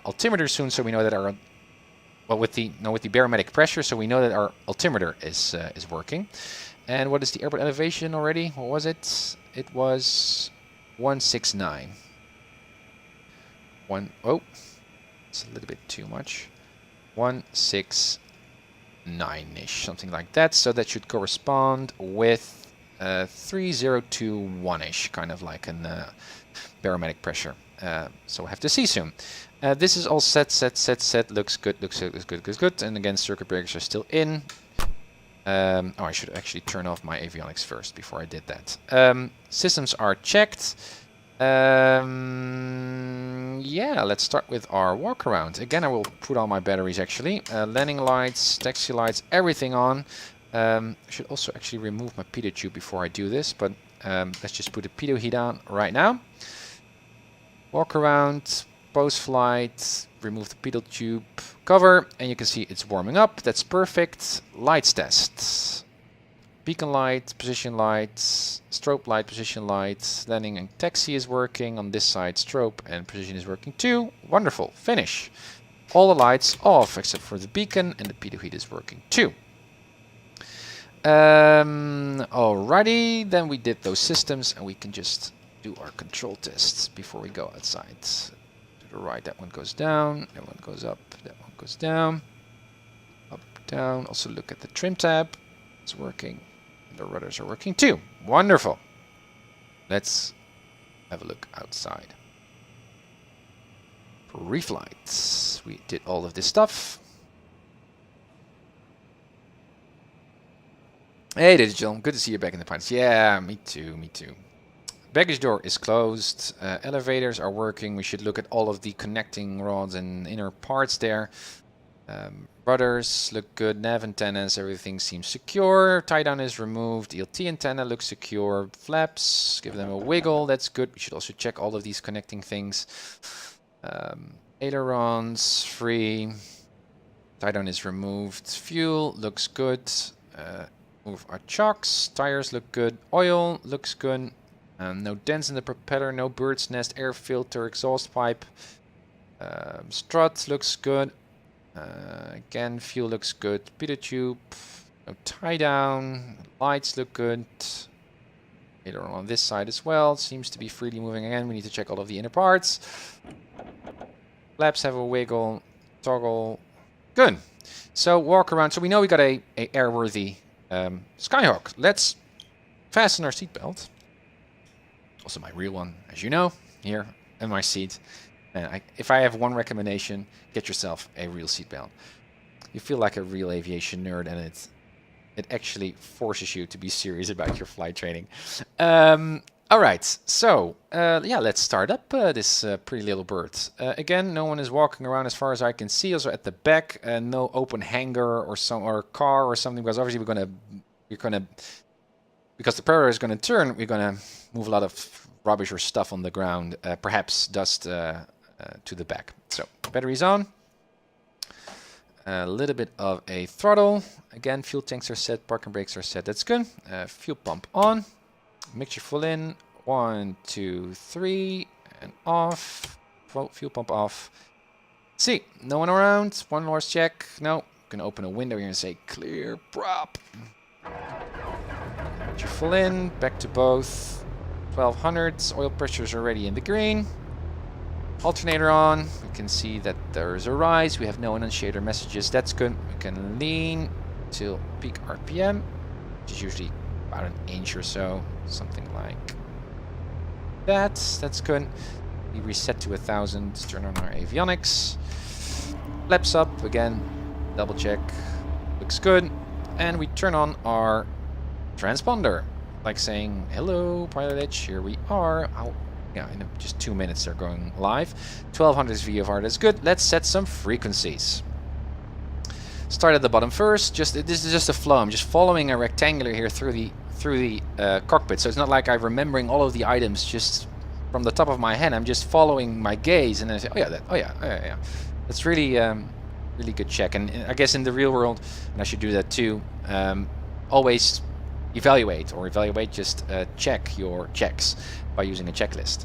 altimeter soon, so we know that our, well, with the barometric pressure, so we know that our altimeter is working. And what is the airport elevation already? What was it? It was 169. Oh, it's a little bit too much. 169-ish, something like that. So that should correspond with 3021-ish, kind of like an barometric pressure. So we'll have to see soon. This is all set. Looks good. And again, circuit breakers are still in. Oh, I should actually turn off my avionics first before I did that. Systems are checked. Yeah, let's start with our walk around. Again, I will put on my batteries actually. Landing lights, taxi lights, everything on. I should also actually remove my pitot tube before I do this, but let's just put the pitot heat on right now. Walk around, post-flight, remove the pitot tube cover, and you can see it's warming up. That's perfect. Lights test. Beacon light, position lights, strobe light, position lights, landing and taxi is working. On this side, strobe and position is working too. Wonderful. Finish. All the lights off except for the beacon, and the pitot heat is working too. Alrighty, then we did those systems, and we can just do our control tests before we go outside. To the right, that one goes down, that one goes up, that one goes down, up, down. Also look at the trim tab. It's working. The rudders are working too. Wonderful. Let's have a look outside. Pre-flight. We did all of this stuff. Hey Digital, good to see you back in the pines. Yeah, me too, me too. Baggage door is closed. Elevators are working. We should look at all of the connecting rods and inner parts there. Rudders look good. Nav antennas, everything seems secure. Tie down is removed. ELT antenna looks secure. Flaps, give them a wiggle. That's good. We should also check all of these connecting things. Ailerons free. Tie down is removed. Fuel looks good. Move our chocks. Tires look good. Oil looks good. No dents in the propeller. No bird's nest. Air filter. Exhaust pipe. Strut looks good. Again, fuel looks good. Pitot tube. No tie down. Lights look good. Aileron on this side as well. Seems to be freely moving again. We need to check all of the inner parts. Flaps have a wiggle. Toggle. Good. So walk around. So we know we got a airworthy Skyhawk. Let's fasten our seatbelt. Also my real one, as you know, here in my seat. And if I have one recommendation, get yourself a real seatbelt. You feel like a real aviation nerd, and it actually forces you to be serious about your flight training. All right, so yeah, let's start up this pretty little bird. Again, no one is walking around as far as I can see. Also at the back, no open hangar or car or something, because obviously we're gonna because the Predator is going to turn, we're going to move a lot of rubbish or stuff on the ground, perhaps dust to the back. So batteries on. A little bit of a throttle. Again, fuel tanks are set, parking brakes are set. That's good. Fuel pump on. Mixture full in. 1, 2, 3, and off. Fuel pump off. See, no one around. One last check. No. Gonna open a window here and say clear prop. Mixture full in. Back to both. 1200s. Oil pressure is already in the green. Alternator on. We can see that there is a rise. We have no annunciator messages. That's good. We can lean till peak RPM, which is usually about an inch or so. Something like that. That's good. We reset to 1000. Turn on our avionics. Flaps up again. Double check. Looks good. And we turn on our transponder. Like saying, hello, PilotEdge, here we are. Yeah, in just 2 minutes they're going live. 1200 VFR, that's good. Let's set some frequencies. Start at the bottom first. This is just a flow. I'm just following a rectangular here through the cockpit. So it's not like I'm remembering all of the items just from the top of my head. I'm just following my gaze, and then I say, oh yeah. That's really really good check. And I guess in the real world, and I should do that too. Always evaluate, just check your checks by using a checklist.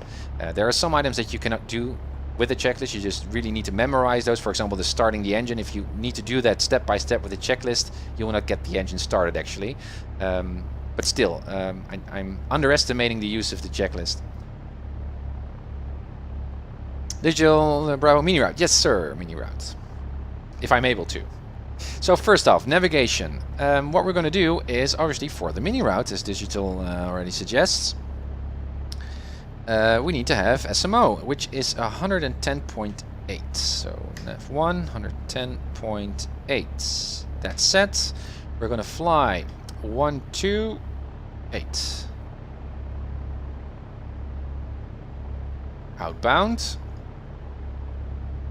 There are some items that you cannot do with a checklist. You just really need to memorize those. For example, the starting the engine. If you need to do that step by step with a checklist, you will not get the engine started actually. But still, I'm underestimating the use of the checklist. Digital Bravo mini route. Yes sir, mini route. If I'm able to. So first off, navigation. What we're going to do is obviously for the mini route, as digital already suggests, we need to have SMO, which is 110.8. So nav1 110.8. That's set. We're going to fly 128 outbound.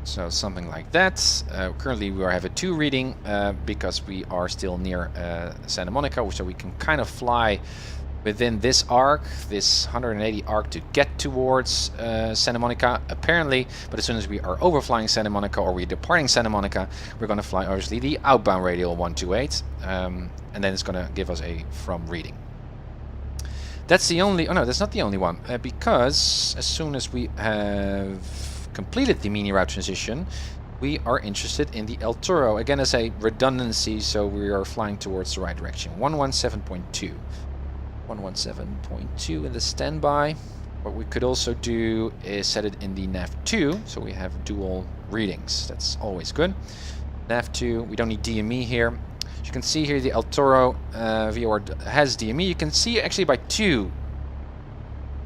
So something like that. Currently we have a 2 reading because we are still near Santa Monica, so we can kind of fly within this arc, this 180 arc, to get towards Santa Monica apparently. But as soon as we are overflying Santa Monica or we're departing Santa Monica, we're going to fly obviously the outbound radial 128, and then it's going to give us a from reading. That's the only, oh no, that's not the only one, because as soon as we have completed the mini route transition, we are interested in the El Toro, again as a redundancy, so we are flying towards the right direction. 117.2. 117.2 in the standby. What we could also do is set it in the nav2, so we have dual readings. That's always good. nav2, we don't need DME here. As you can see here, the El Toro VOR has DME. You can see actually by 2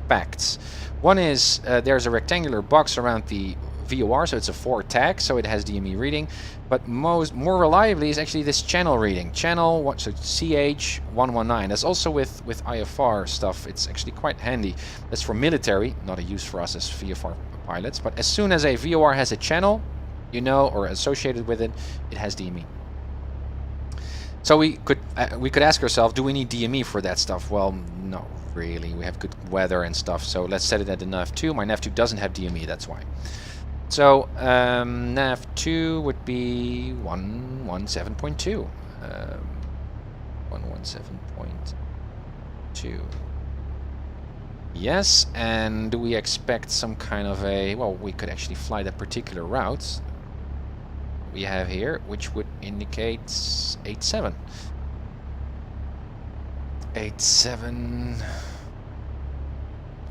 facts. One is there's a rectangular box around the VOR, so it's a 4 tag, so it has DME reading. But more reliably is actually this channel reading. Channel, so CH119. That's also with IFR stuff. It's actually quite handy. That's for military, not a use for us as VFR pilots. But as soon as a VOR has a channel, you know, or associated with it, it has DME. So we could ask ourselves, do we need DME for that stuff? Well, no, really. We have good weather and stuff, so let's set it at the nav2. My nav2 doesn't have DME, that's why. So nav2 would be 117.2. 117.2. Yes, and do we expect some kind of a, well, we could actually fly that particular route we have here, which would indicate 87. 87.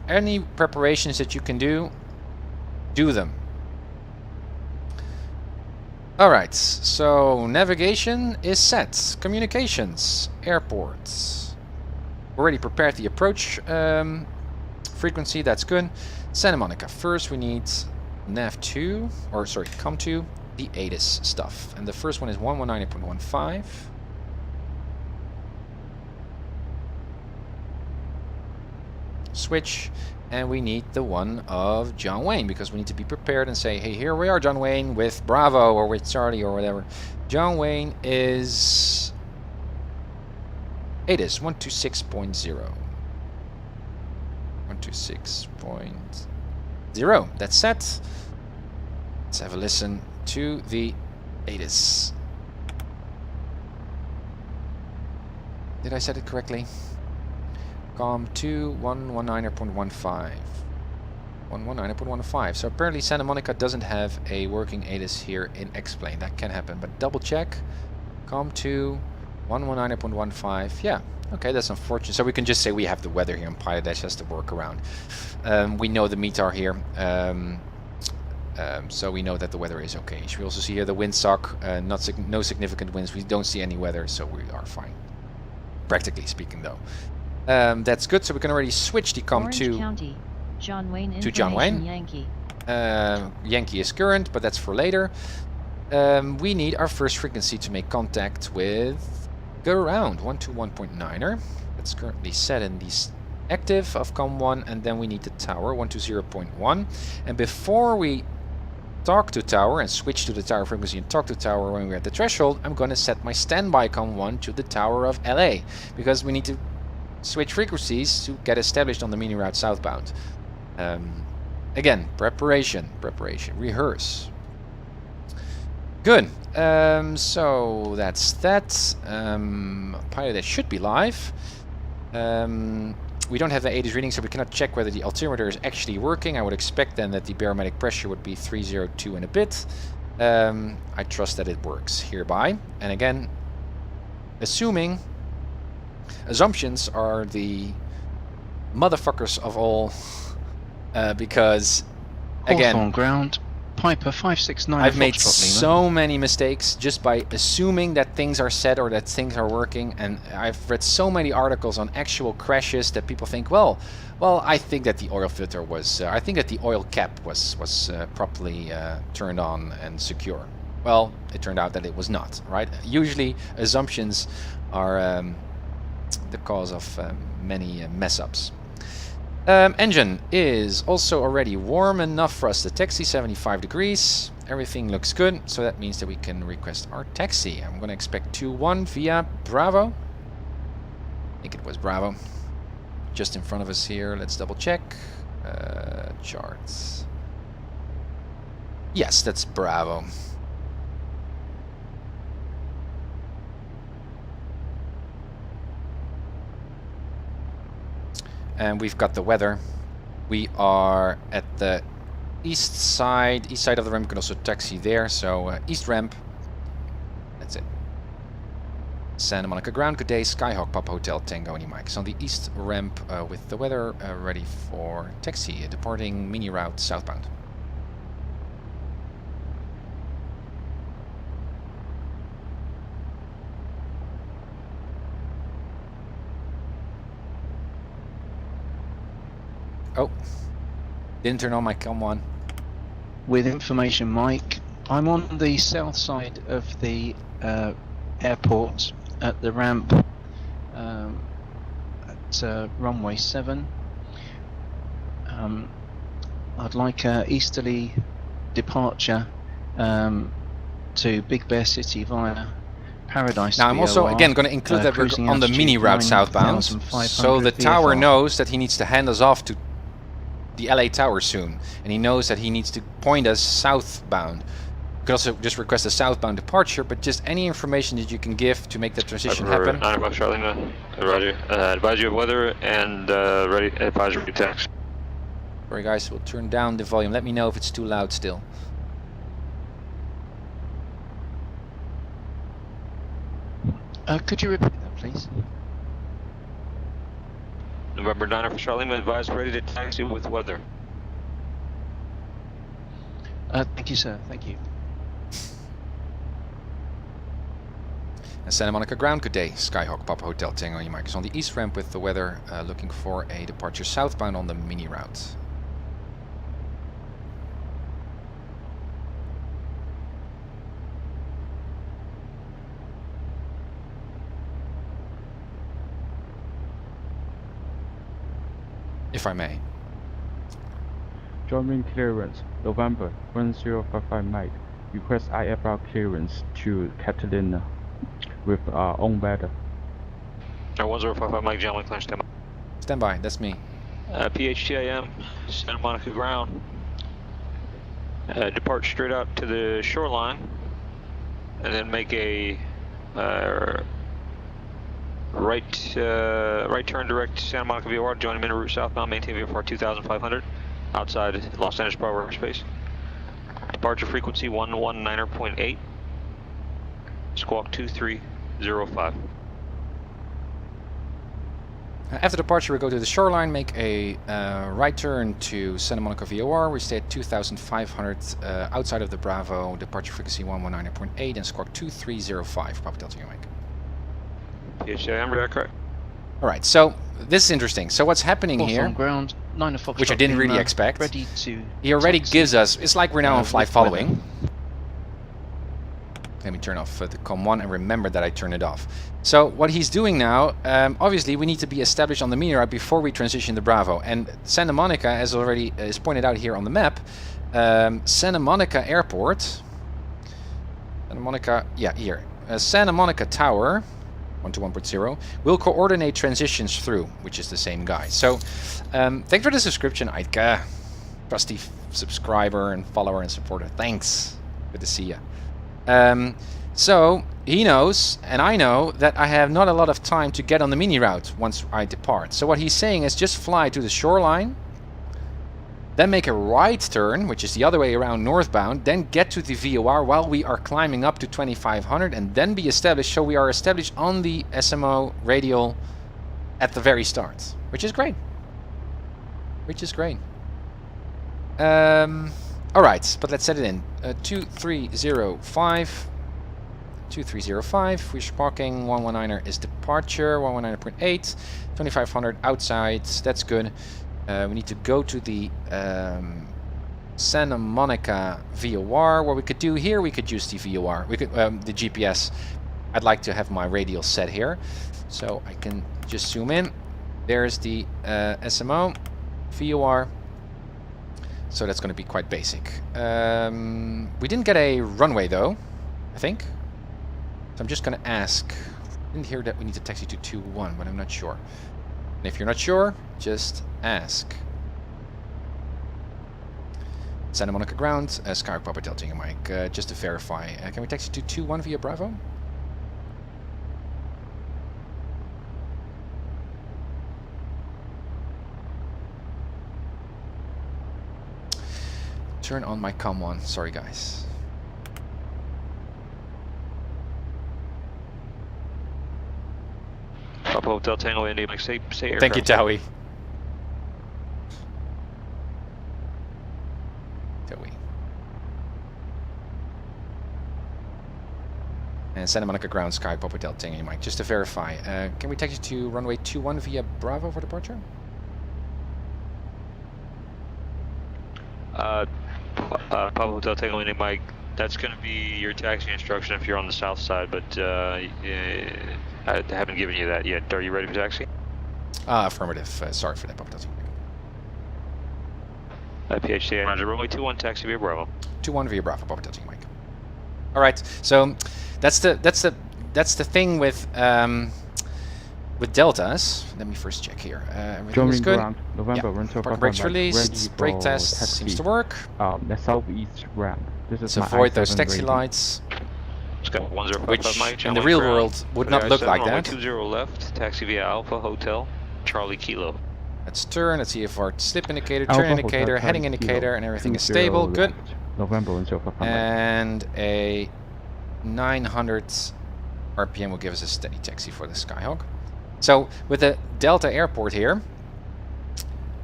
Any preparations that you can do them. Alright, so navigation is set. Communications, airports. Already prepared the approach frequency, that's good. Santa Monica. First we need nav2, or sorry, COM2, the ATIS stuff. And the first one is 119.15. Switch, and we need the one of John Wayne, because we need to be prepared and say, hey, here we are, John Wayne, with Bravo or with Charlie or whatever. John Wayne is ATIS 126.0. 126.0. That's set. Let's have a listen to the ATIS. Did I set it correctly? COM 2 119.15. 119.15. So apparently Santa Monica doesn't have a working ATIS here in X-Plane. That can happen, but double check. COM 2 119.15. Yeah. Okay, that's unfortunate. So we can just say we have the weather here on PilotEdge as the workaround. We know the METAR here. So we know that the weather is okay. We also see here the windsock, no significant winds. We don't see any weather, so we are fine. Practically speaking, though. That's good. So we can already switch the COM to County. John Wayne to John Wayne. Yankee. Yankee is current, but that's for later. We need our first frequency to make contact with go around 121.9er. That's currently set in the active of COM 1, and then we need the tower 120.1. And before we talk to tower and switch to the tower frequency and talk to tower when we're at the threshold, I'm going to set my standby COM 1 to the tower of LA, because we need to switch frequencies to get established on the mini route southbound. Again, preparation, rehearse. Good. So that's that. PilotEdge should be live. We don't have the ATIS reading, so we cannot check whether the altimeter is actually working. I would expect then that the barometric pressure would be 302 and a bit. I trust that it works hereby. And again, assuming assumptions are the motherfuckers of all, because again, Hawthorne ground, Piper 569. I've made so many mistakes just by assuming that things are set or that things are working, and I've read so many articles on actual crashes that people think, well, I think that the oil filter was, I think that the oil cap was properly turned on and secure. Well, it turned out that it was not, right? Usually assumptions are the cause of many mess-ups. Engine is also already warm enough for us to taxi, 75 degrees. Everything looks good, so that means that we can request our taxi. I'm going to expect 2-1 via Bravo. I think it was Bravo. Just in front of us here. Let's double check. Charts. Yes, that's Bravo. And we've got the weather. We are at the east side of the ramp. We can also taxi there. So east ramp. That's it. Santa Monica ground. Good day. Skyhawk Papa Hotel Tango Any Mike. So on the east ramp with the weather ready for taxi. Departing mini route southbound. Oh, didn't turn on my COM 1. With information, Mike, I'm on the south side of the airport at the ramp at runway 7. I'd like a easterly departure to Big Bear City via Paradise. Now I'm also again going to include that we're on the mini route southbound, so the tower knows that he needs to hand us off to the LA tower soon, and he knows that he needs to point us southbound. You could also just request a southbound departure, but just any information that you can give to make that transition happen. 9 o'clock Charlie, roger. Advise you of weather and ready advisory tax. Sorry guys, we'll turn down the volume. Let me know if it's too loud still. Could you repeat that, please? November 9 for Charlie, advise ready to taxi with weather. Thank you, sir. Thank you. And Santa Monica ground, good day. Skyhawk Papa Hotel Tango Any Mike is on the east ramp with the weather, looking for a departure southbound on the mini route. If I may. Joining clearance, November 1055 Mike. Request IFR clearance to Catalina with on weather. 1055 Mike, gentlemen, clear stand by. Stand by, that's me. PHTIM, Santa Monica ground. Depart straight out to the shoreline, and then make a right turn direct Santa Monica VFR, join minute route southbound, maintain VFR 2500, outside Los Angeles Bravo airspace. Departure frequency 119.8, squawk 2305. After departure, we go to the shoreline, make a right turn to Santa Monica VOR. We stay at 2,500 outside of the Bravo, departure frequency 119.8 and squawk 2305. Papa Delta Mike. PHTIM, read that correct? Alright, so this is interesting. So what's happening Fourth here, on ground, 9 of Foxtrot which I didn't really Lima, expect, ready to he already taxi. gives us, it's like we're now on flight with following. weather. Let me turn off the COM1 and remember that I turned it off. So what he's doing now, obviously we need to be established on the mini route before we transition to Bravo. And Santa Monica, as already is pointed out here on the map, Santa Monica Airport, Santa Monica, yeah, here, Santa Monica Tower, 121.0, will coordinate transitions through, which is the same guy. So thanks for the subscription, Aitke, trusty subscriber and follower and supporter. Thanks, good to see you. So he knows, and I know, that I have not a lot of time to get on the mini route once I depart. So what he's saying is just fly to the shoreline, then make a right turn, which is the other way around northbound, then get to the VOR while we are climbing up to 2500 and then be established. So we are established on the SMO radial at the very start, which is great. Which is great. Alright, but let's set it in. 2305. 2305. We're sparking 119er is departure. 119.8. 2500 outside. That's good. We need to go to the Santa Monica VOR. What we could do here, we could use the VOR. We could the GPS. I'd like to have my radial set here, so I can just zoom in. There's the SMO VOR. So that's going to be quite basic. We didn't get a runway though, I think. So I'm just going to ask. I didn't hear that we need to taxi to 21, but I'm not sure. And if you're not sure, just ask. Santa Monica ground, Skyhawk Papa Delta Mike, just to verify. Can we taxi to 21 via Bravo? Turn on my COM1. Sorry, guys. Papa Hotel Tango Indy, Mike, say aircraft. Thank you, Towie. Towie. And Santa Monica ground, Sky Papa Hotel Tango Mike. Just to verify, can we take you to runway 21 via Bravo for departure? Papa Hotel Tango Indy, Mike, that's going to be your taxi instruction if you're on the south side, but I haven't given you that yet. Are you ready for taxi? Affirmative. Sorry for that, Papa Hotel Tango. PHTA, Roger, runway 21, taxi via Bravo. 21 via Bravo, Papa Hotel Tango Mike. All right, so that's the thing with deltas. Let me first check here. Everything is good. November, Yeah. Park brakes released. Brake test seems to work. The southeast ramp. This is So avoid those taxi lights, which in the real world would not look like that. 20 left, taxi via Alpha Hotel, Charlie Kilo. Let's turn. Let's see if our slip indicator, turn indicator, heading indicator, and everything is stable. Good. November, And a 900 RPM will give us a steady taxi for the Skyhawk. So with the Delta Airport here,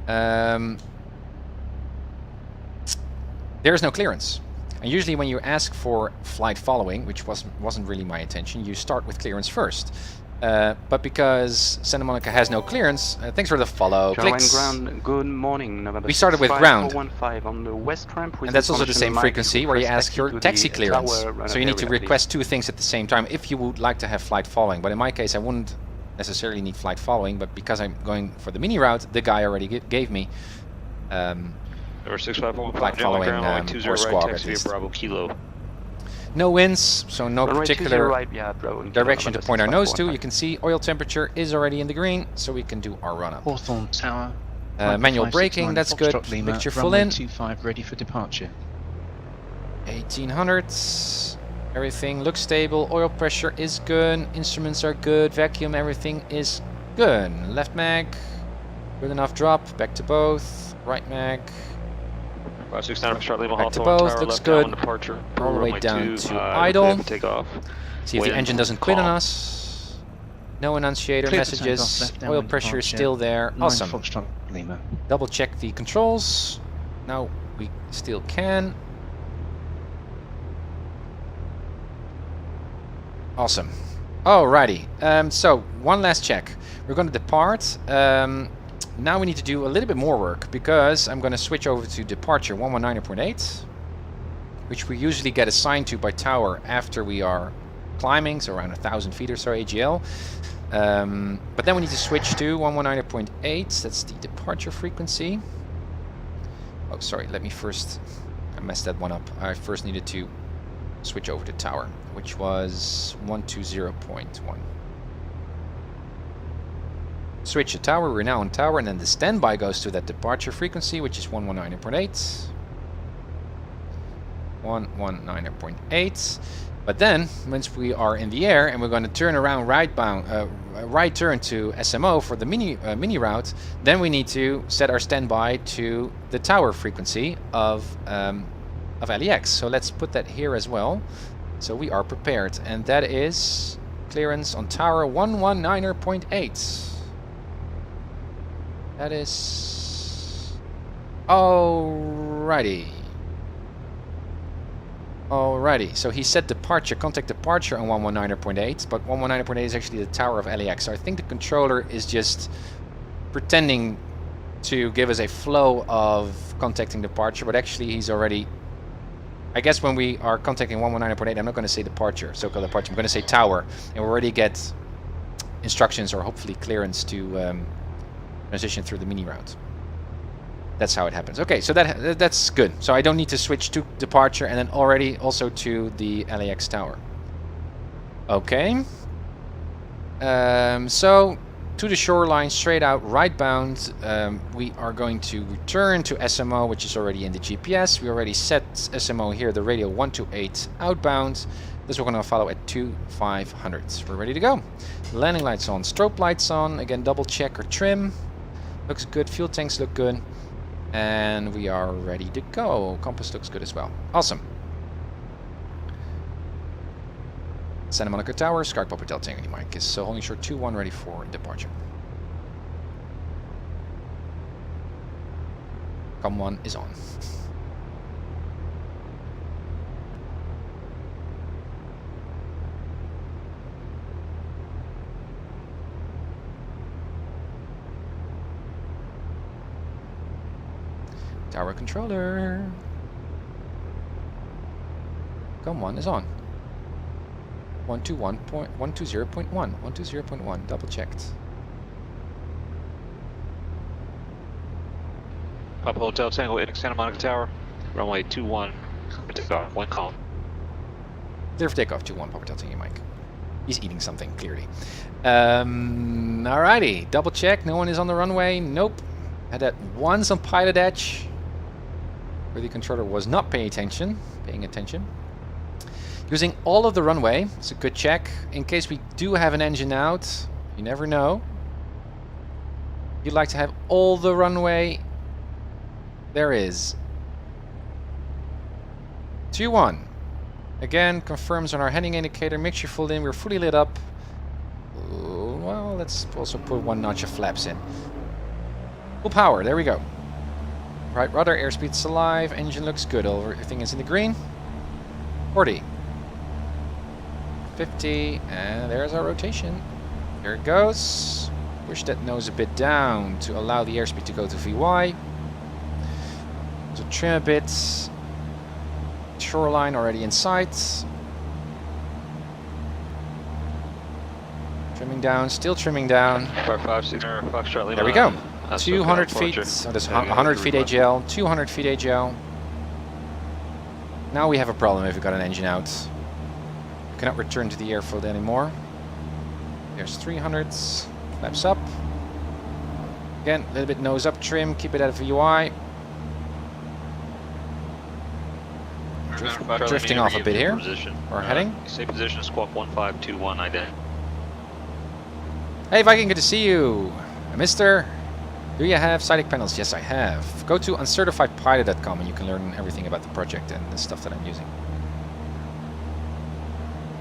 there is no clearance. And usually when you ask for flight following, which wasn't really my intention, you start with clearance first. But because Santa Monica has no clearance, thanks for the follow. Clicks. Ground, good morning, November. We started with ground. 415 on the west ramp, And that's also the same frequency where you ask your taxi clearance. So you need to request two things at the same time if you would like to have flight following. But in my case, I wouldn't necessarily need flight following, but because I'm going for the mini route, the guy already gave me Number 651, flight following or squawk at taxi via least. Bravo Kilo. No winds, so no Runway 20 particular right, yeah, bro. and direction to November point our nose to. 6545. You can see oil temperature is already in the green, so we can do our run-up. Hawthorne Tower. Manual braking, that's good. Lima, Mixture full runway in. 25 ready for departure. 1800s. Everything looks stable. Oil pressure is good. Instruments are good. Vacuum, everything is good. Left mag. Good enough drop. Back to both. Right mag. 569 Foxtrot Lima, Back to Hawthorne both, Tower, looks left good. downwind departure. All the way Runway down 2, to idle. idle. Takeoff. See if the Wind, engine doesn't quit on calm. us. No annunciator Clear for messages. takeoff, left Oil downwind pressure is departure. still there. 9 Awesome. Foxtrot Lima. Double check the controls. Now we still can. Awesome. Alrighty. So one last check. We're going to depart. Now we need to do a little bit more work because I'm going to switch over to departure 119.8, which we usually get assigned to by tower after we are climbing, so around 1,000 feet or so AGL. But then we need to switch to 119.8. That's the departure frequency. Oh, sorry. Let me first. I messed that one up. I first needed to switch over to tower, which was 120.1. Switch to tower. We're now on tower, and then the standby goes to that departure frequency, which is 119.8. 119.8. But then, once we are in the air and we're going to turn around right turn to SMO for the mini route, then we need to set our standby to the tower frequency of LEX. So let's put that here as well, so we are prepared. And that is clearance on tower 119.8. That is alrighty. Alrighty, so he said departure, contact departure on 119.8, but 119.8 is actually the tower of LEX. So I think the controller is just pretending to give us a flow of contacting departure, but actually he's already... I guess when we are contacting 119.8, I'm not going to say departure, so-called departure, I'm going to say tower, and we already get instructions or hopefully clearance to transition through the mini route. That's how it happens. Okay, so that's good. So I don't need to switch to departure and then already also to the LAX tower. Okay. So to the shoreline, straight out, right bound. We are going to return to SMO, which is already in the GPS. We already set SMO here, the radio 128 outbound. This we're going to follow at 2500. We're ready to go. Landing lights on, strobe lights on. Again, double check or trim. Looks good. Fuel tanks look good. And we are ready to go. Compass looks good as well. Awesome. Santa Monica Tower, Skype Papa Delta Tango Mike is holding short 2-1 ready for departure. Com1 is on. Tower controller. Com1 is on. 120.1, double checked. Papa Hotel Tango in Santa Monica Tower, runway 21, takeoff, one calm. Clear for takeoff, 21, Papa Hotel Tango Mike. He's eating something, clearly. Alrighty, double check, no one is on the runway, nope. Had that once on PilotEdge, where the controller was not paying attention. Using all of the runway, it's a good check. In case we do have an engine out, you never know. You'd like to have all the runway there is. 2-1. Again, confirms on our heading indicator. Mixture full in, we're fully lit up. Well, let's also put one notch of flaps in. Full power, there we go. Right rudder, airspeed's alive, engine looks good, everything is in the green. 40. 50, and there's our rotation. There it goes. Push that nose a bit down to allow the airspeed to go to VY. So trim a bit. Shoreline already in sight. Trimming down, still trimming down. 556 Foxtrot Lima. There we go. 200 feet, so that's 100 feet AGL, 200 feet AGL. Now we have a problem if we've got an engine out. Cannot return to the airfield anymore. There's 300s. Flaps up. Again, a little bit nose up trim. Keep it at VUI. Drifting off a bit here. Or heading. Stay position, squawk 1521, ident. Hey Viking, good to see you. Mister, do you have sighting panels? Yes, I have. Go to UncertifiedPilot.com and you can learn everything about the project and the stuff that I'm using.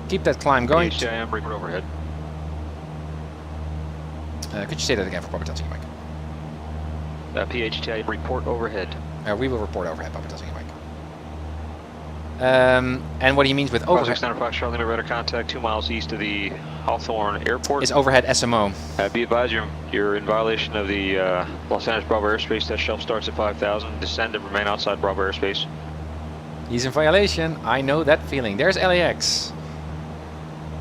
Keep that climb going. HIM, report overhead. Could you say that again for Papa Delta Mike? PHTI, report overhead. We will report overhead, Papa Delta Mike. And what he means with overhead 695 Charlie, radar contact 2 miles east of the Hawthorne Airport. is overhead SMO. Be advised, you're in violation of the Los Angeles Bravo airspace. That shelf starts at 5,000. Descend and remain outside Bravo airspace. He's in violation. I know that feeling. There's LAX.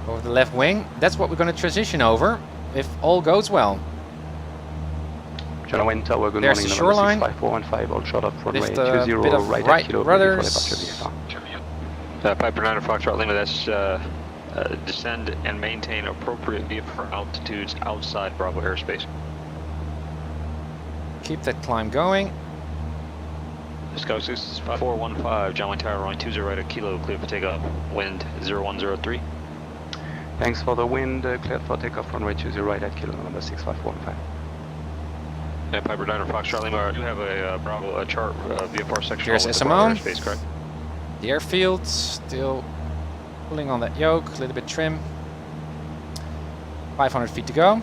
Over the left wing. That's what we're going to transition over, if all goes well. General Wind Tower, good There's morning, the shoreline. 65415, all shot of runway Lift a 20 bit of right, right at kilo, rudders. Piper 9 Foxtrot Lima, that's descend and maintain appropriate VFR altitudes outside Bravo airspace. Keep that climb going. Scout 6415, John Wayne Tower, runway 20 right at kilo, clear for takeoff, wind 0103. Thanks for the wind, cleared for takeoff runway 20 right at kilo, number 6515. Piper 9 Foxtrot Lima, I do have a Bravo chart VFR section. Here's with SMO. the Bravo airspace, correct? The airfield still pulling on that yoke, a little bit trim. 500 feet to go.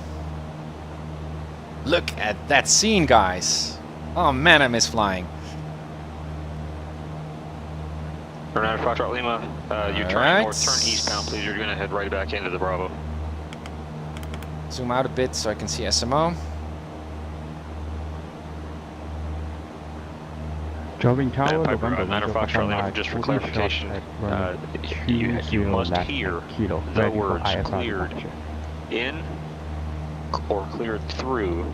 Look at that scene, guys. Oh man, I miss flying. Fernando Foxtrot Lima, you're turning Alright. north, turn eastbound, please. You're going to head right back into the Bravo. Zoom out a bit so I can see SMO. Jogging Tower, Piper, November 9 Foxtrot Lima, just for clarification, you must hear the words cleared in or cleared through,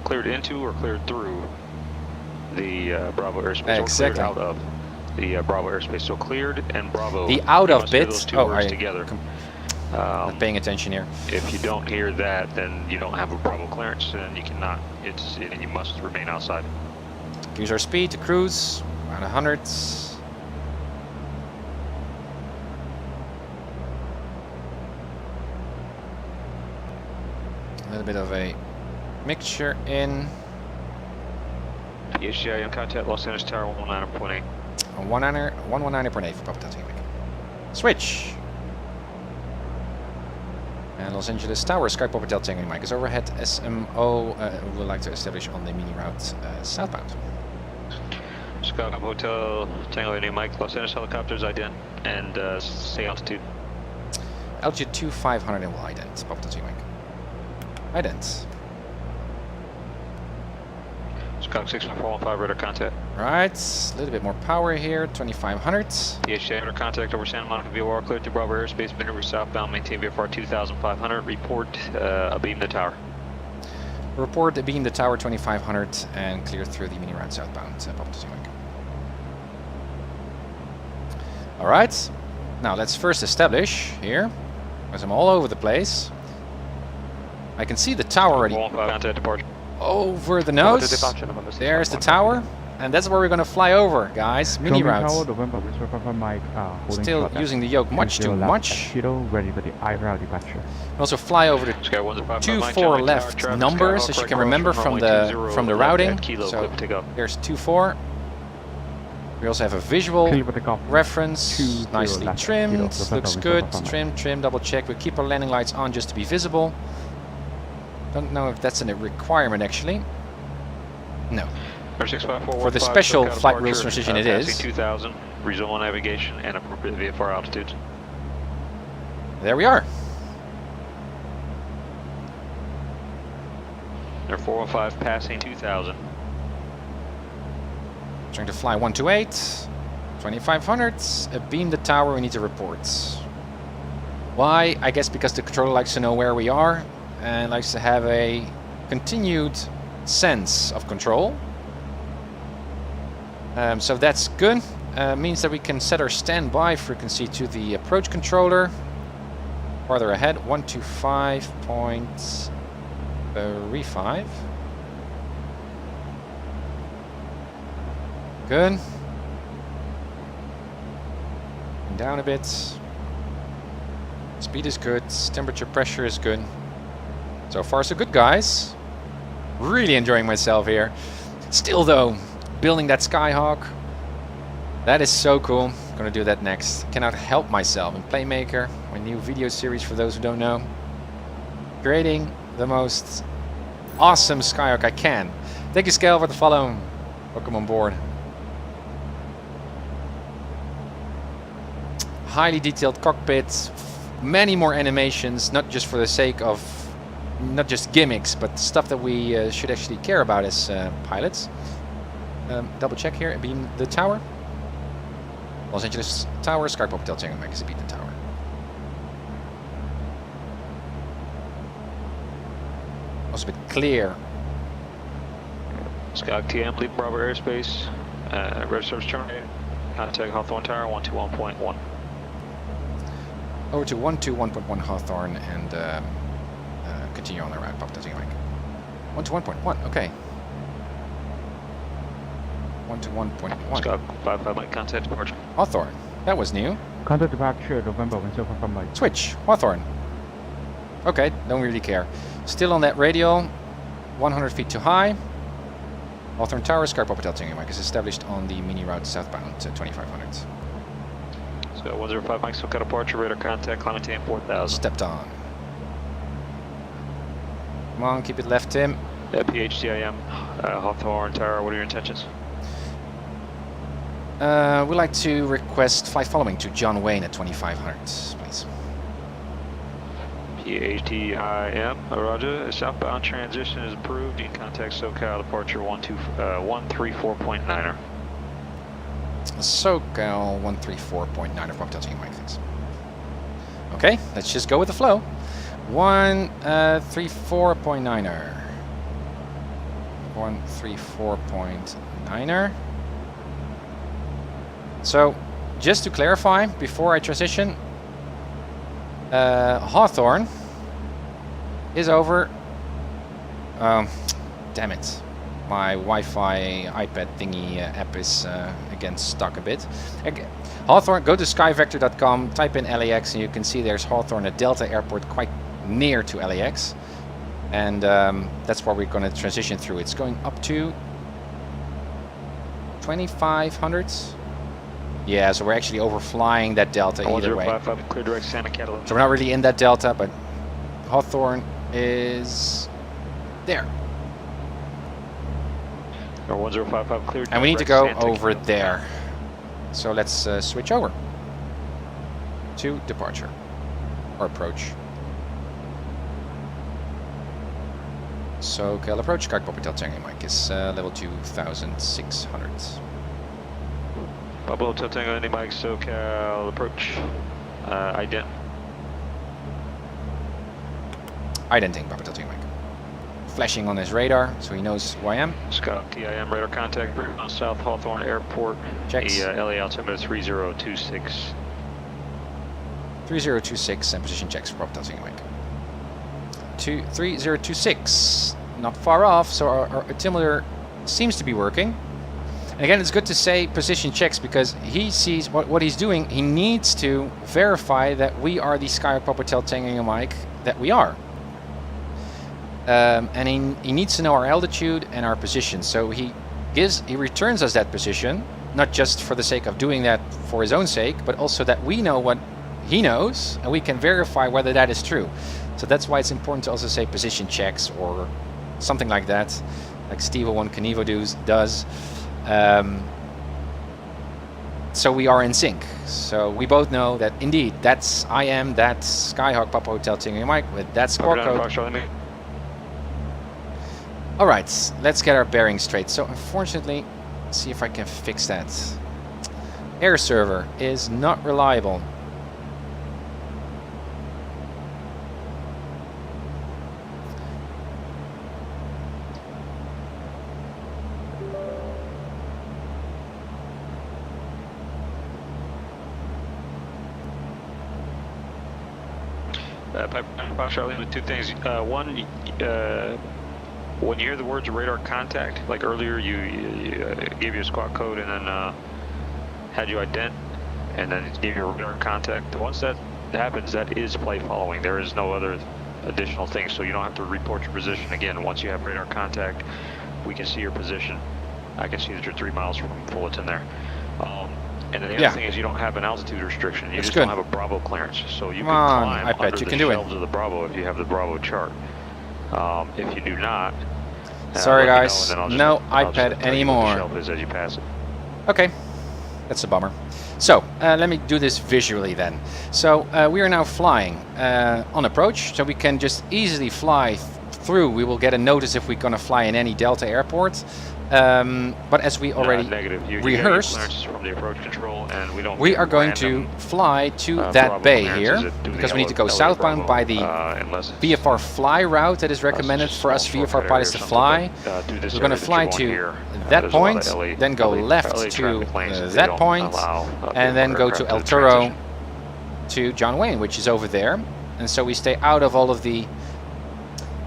cleared into or cleared through the Bravo airspace, Exactly. or cleared out of the Bravo airspace. So cleared and Bravo. The out you of must hear bit. those two Oh, words I together. not paying attention here. If you don't hear that, then you don't have a Bravo clearance, and you cannot. You must remain outside. Use our speed to cruise around 100. A little bit of a mixture in. HCI in contact Los Angeles Tower 119.8. 119.8 for Papa Delta Mike. Switch. And Los Angeles Tower, Sky Papa Delta Mike is overhead. SMO we would like to establish on the mini route southbound. Skycom Hotel, Tango India Mike, Los Angeles helicopters, ident, and stay altitude. Altitude 2500 and will ident, Papa Delta Mike. Ident. Skycom 65415, radar contact. Right, a little bit more power here, 2500. PHA radar contact over Santa Monica VFR, cleared to Bravo airspace, maneuver southbound, maintain VFR 2500, report abeam the tower. Report abeam the tower 2500 and clear through the mini route southbound, Papa Delta Mike. Alright, now let's first establish here, because I'm all over the place. I can see the tower already Contact departure. over the nose. There's the tower, and that's where we're going to fly over, guys. Mini Jogging routes. Tower, November, Whisper Papa Mike, holding Still short using the yoke much too much. Kilo, ready for the IRL departure. Also fly over the Sky 155 two Mike, 4 John Wayne left Tower, numbers, Skyhawk, as you right can cross remember from from runway the 20 routing. left at kilo, So clear for takeoff. there's 2-4. We also have a visual Clear for takeoff. reference, 20 nicely left, trimmed, kilo, looks November, good, Whisper Papa Mike. trim, double check. We'll keep our landing lights on just to be visible. Don't know if that's a requirement actually. No. For the special flight rules transition it is. 2000, reasonable navigation and appropriate VFR altitudes. There we are. They're 415 passing 2000. Trying to fly 128, 2500, beam the tower, we need to report. Why? I guess because the controller likes to know where we are and likes to have a continued sense of control. So that's good. means that we can set our standby frequency to the approach controller. Farther ahead, 125.35. Good. Down a bit. Speed is good. Temperature pressure is good. So far so good, guys. Really enjoying myself here. Still though, building that Skyhawk. That is so cool. Gonna do that next. Cannot help myself. In Playmaker, my new video series for those who don't know. Creating the most awesome Skyhawk I can. Thank you, Scale, for the follow. Welcome on board. Highly detailed cockpit. Many more animations, not just for the sake of, not just gimmicks, but stuff that we should actually care about as pilots. Double check here. Beam the tower. Los Angeles Tower, Skype Hotel Tango Mike is a beat the tower. Was a bit clear. Skyhawk TM, leaving Bravo airspace. Red service terminated. Contact Hawthorne Tower 121.1. Over to 121.1 Hawthorne and continue on the route. Pop Tango Mike. 121.1. Okay. 121.1. Skyhawk 55 Mike, contact departure. Hawthorne. That was new. Contact departure, November 105 Mike. Switch. Hawthorne. Okay, don't really care. Still on that radial. 100 feet too high. Hawthorne Tower, Skype Hotel Tango Mike is established on the mini route southbound 2500. So 105 Mike, SoCal departure, radar contact, Clementine 4000. Stepped on. Come on, keep it left, Tim. PHTIM, Hawthorne Tower, what are your intentions? We'd like to request flight following to John Wayne at 2500, please. PHTIM, roger. Southbound transition is approved. You can contact SoCal departure 134.9er. SoCal 134.9er, Pop Delta Mike, thanks. Okay, let's just go with the flow. 134.9er. 134.9er. So, just to clarify, before I transition, Hawthorne is over. Damn it. My Wi-Fi iPad thingy app is again stuck a bit. Hawthorne, go to skyvector.com, type in LAX, and you can see there's Hawthorne at Delta Airport quite near to LAX. And that's where we're going to transition through. It's going up to 2500. Yeah, so we're actually overflying that delta either way. 1055, clear direct Santa Catalina. So we're not really in that delta, but Hawthorne is there. 1055, clear. And we need to go over there. So let's switch over to departure or approach. So SoCal approach, Skype Hotel Tango Mike is level 2600. Pablo Tango, Indy Mike, SoCal approach. Ident. Identing Papa Tango Mike. Flashing on his radar, so he knows who I am. Skyhawk TIM, radar contact, on South Hawthorne Airport. Checks. The LA altimeter 3026. 3026 and position checks for Papa Tango Mike. 3026, not far off, so our altimeter seems to be working. And again, it's good to say position checks because he sees what he's doing. He needs to verify that we are the Skyhawk Papa Tango Mike that we are. And he needs to know our altitude and our position. So he returns us that position, not just for the sake of doing that for his own sake, but also that we know what he knows and we can verify whether that is true. So that's why it's important to also say position checks or something like that, like Steve01 Knievo does. So we are in sync. So we both know that indeed I am that Skyhawk Papa Hotel Tango Mike with that score code. Alright, let's get our bearings straight. So unfortunately, let's see if I can fix that. Air server is not reliable. Piper Charlie, with two things. One, when you hear the words radar contact, like earlier, you gave you a squawk code and then had you ident, and then it gave you a radar contact. Once that happens, that is flight following. There is no other additional things, so you don't have to report your position again. Once you have radar contact, we can see your position. I can see that you're 3 miles from Fullerton there. And then the other thing is you don't have an altitude restriction. You just don't have a Bravo clearance. So you can climb under the shelves of the Bravo if you have the Bravo chart. If you do not, sorry guys, no iPad anymore. Shelf is as you pass it. Okay, that's a bummer. So let me do this visually then. So we are now flying on approach, so we can just easily fly through. We will get a notice if we're going to fly in any Delta airport. But as we already rehearsed, from the approach control, and we are going to fly to that bay here, because we need to go southbound by the VFR fly route that is recommended for us VFR pilots to fly. We're going to fly to that point, then go left to that point, and then go to El Toro to John Wayne, which is over there. And so we stay out of all of the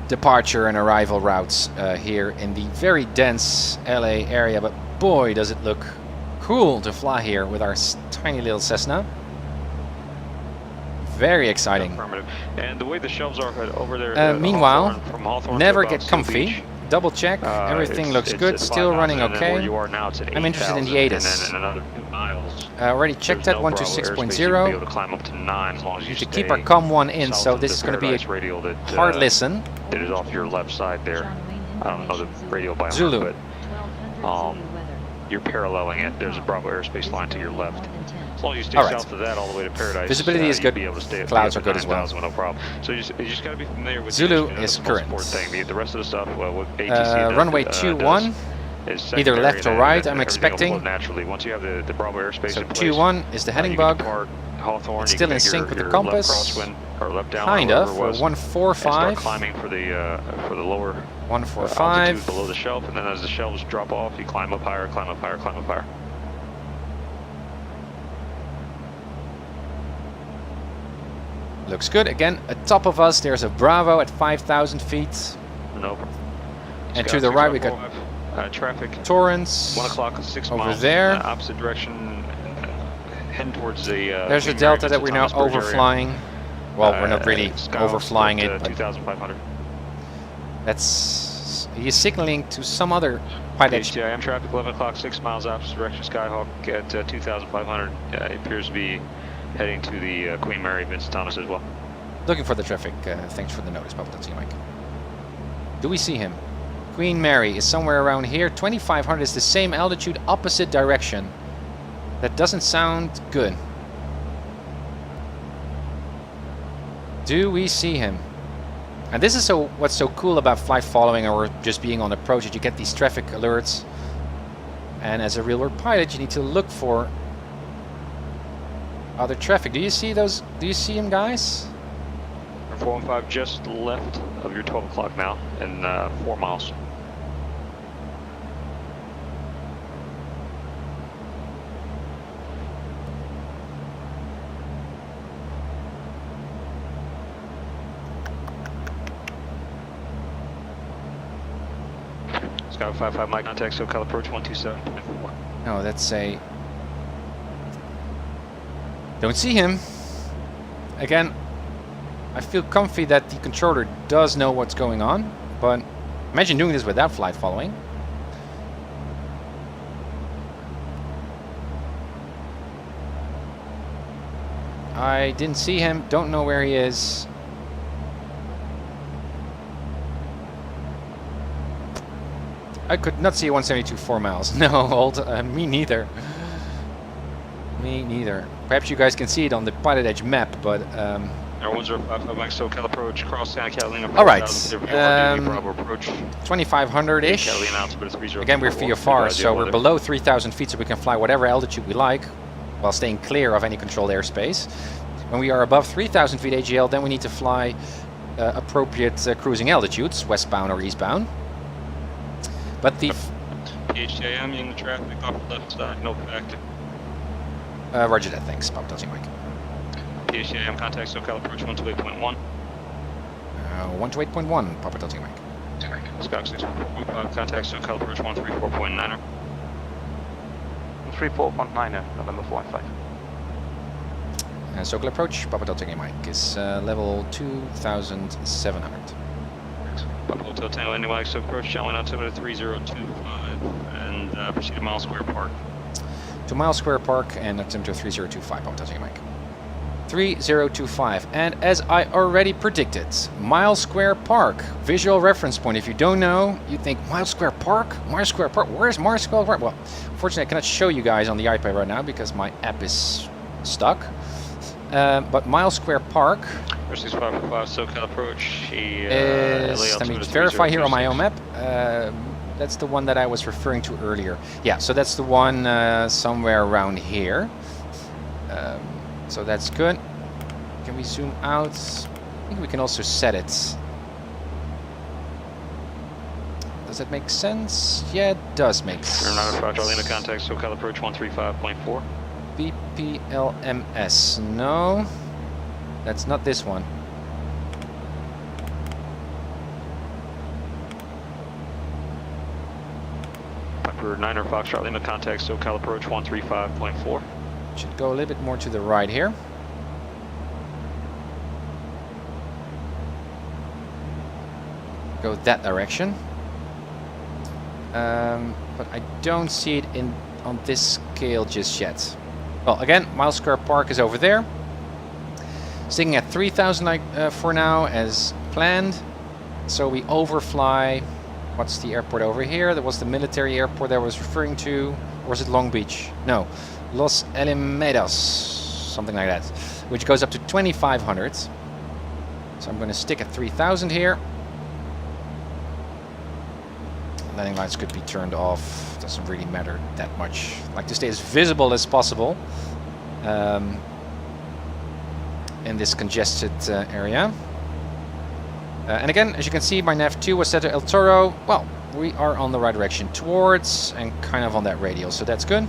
departure and arrival routes here in the very dense LA area, but boy does it look cool to fly here with our tiny little Cessna. Very exciting. And the way the shelves are over there. Meanwhile, Hawthorne never get comfy. Double check, everything looks good, still running okay. I'm interested in the ATIS. Already checked that 126.0. Need to keep our COM1 in, so this is going to be a hard listen. It is off your left side there. I don't know the radio by Zulu. But you're paralleling it. There's a Bravo airspace line to your left. As long as you stay south of that all the way to Paradise, visibility is good. Be able to stay Clouds are good as well. No problem. So you just got to be familiar with Zulu is current. The rest of the stuff, with ATC runway 21, either left or right. I'm expecting. Naturally, once you have the Bravo airspace so in place, 21 is the heading bug. It's still in sync with the compass. Kind of. 145. Climbing for the lower 145 below the shelf, and then as the shelves drop off, you climb up higher, climb up higher, climb up higher. Looks good. Again, atop of us, there's a Bravo at 5,000 feet. Nope. And to the right, we got traffic. Torrance. 1 o'clock, 6 over miles. there. Opposite direction, heading towards the. There's a Delta that we're now overflying. Well, we're not really overflying it, but 2,500. That's. He's signaling to some other PilotEdge. HIM traffic, 11 o'clock, 6 miles opposite direction, Skyhawk at 2,500. It appears to be heading to the Queen Mary, Vince Thomas as well. Looking for the traffic. Thanks for the notice, Papa. Let's see, Mike. Do we see him? Queen Mary is somewhere around here. 2,500 is the same altitude, opposite direction. That doesn't sound good. Do we see him? And this is what's so cool about flight following or just being on approach, that you get these traffic alerts. And as a real-world pilot, you need to look for other traffic. Do you see those? Do you see him, guys? 415 just left of your 12 o'clock now, and 4 miles. Sky 55 Mike contact, SoCal approach 127.4. No, that's a. Don't see him. Again, I feel comfy that the controller does know what's going on, but imagine doing this without flight following. I didn't see him, don't know where he is. I could not see 172 4 miles. No, hold, me neither. Me neither. Perhaps you guys can see it on the PilotEdge map, but 105 Mike SoCal approach, cross Santa Catalina. All right, approach 2,500-ish. Again, we're VFR, so we're below 3,000 feet, so we can fly whatever altitude we like, while staying clear of any controlled airspace. When we are above 3,000 feet AGL, then we need to fly appropriate cruising altitudes, westbound or eastbound. But the PHIM in the traffic off the left side, no active. Roger that, thanks. Pop, Mike. PHIM contact SoCal approach 128.1. 128.1, Papa Delta Mike. Scout 6, contact SoCal approach 134.9er. 34.9er, November 415. SoCal approach, Papa Delta Mike is level 2,700. Papa Hotel Tango Andy Mike, SoCal approach, channel altimeter 3025, and proceed to Mile Square Park. To Mile Square Park and altimeter 3025, Papa Delta Mike. 3025, and as I already predicted, Mile Square Park, visual reference point. If you don't know, you think Mile Square Park? Mile Square Park? Where's Mile Square Park? Well, unfortunately I cannot show you guys on the iPad right now because my app is stuck. But Mile Square Park Versus 555 SoCal approach. let me verify here on my own map. That's the one that I was referring to earlier. Yeah, so that's the one somewhere around here. So that's good. Can we zoom out? I think we can also set it. Does that make sense? Yeah, it does make sense. Charlie contact SoCal approach 135.4. BPLMS. No, that's not this one. Piper 9er Foxtrot Lima contact SoCal approach 135.4. Should go a little bit more to the right here. Go that direction. But I don't see it on this scale just yet. Well, again, Mile Square Park is over there. Sticking at 3,000 for now as planned. So we overfly. What's the airport over here? That was the military airport that I was referring to. Or was it Long Beach? No. Los Alamitos, something like that, which goes up to 2,500. So I'm going to stick at 3,000 here. Landing lights could be turned off. Doesn't really matter that much. I like to stay as visible as possible in this congested area. And again, as you can see, my nav2 was set to El Toro. Well, we are on the right direction towards and kind of on that radial, so that's good.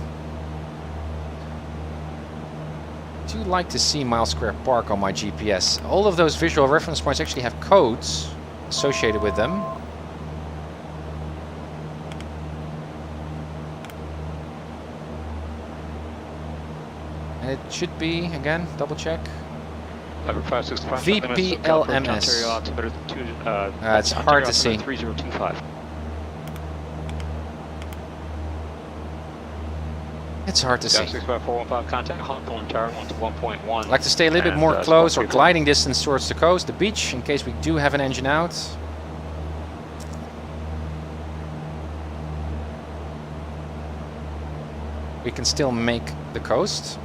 I do like to see Mile Square Park on my GPS. All of those visual reference points actually have codes associated with them. And it should be, again, double check. VPLMS. It's hard to see. 3025. It's hard to see. 65415 contact Hong Kong Tower 1 to 1.1. I'd like to stay a little bit more close or gliding distance towards the coast, the beach, in case we do have an engine out. We can still make the coast.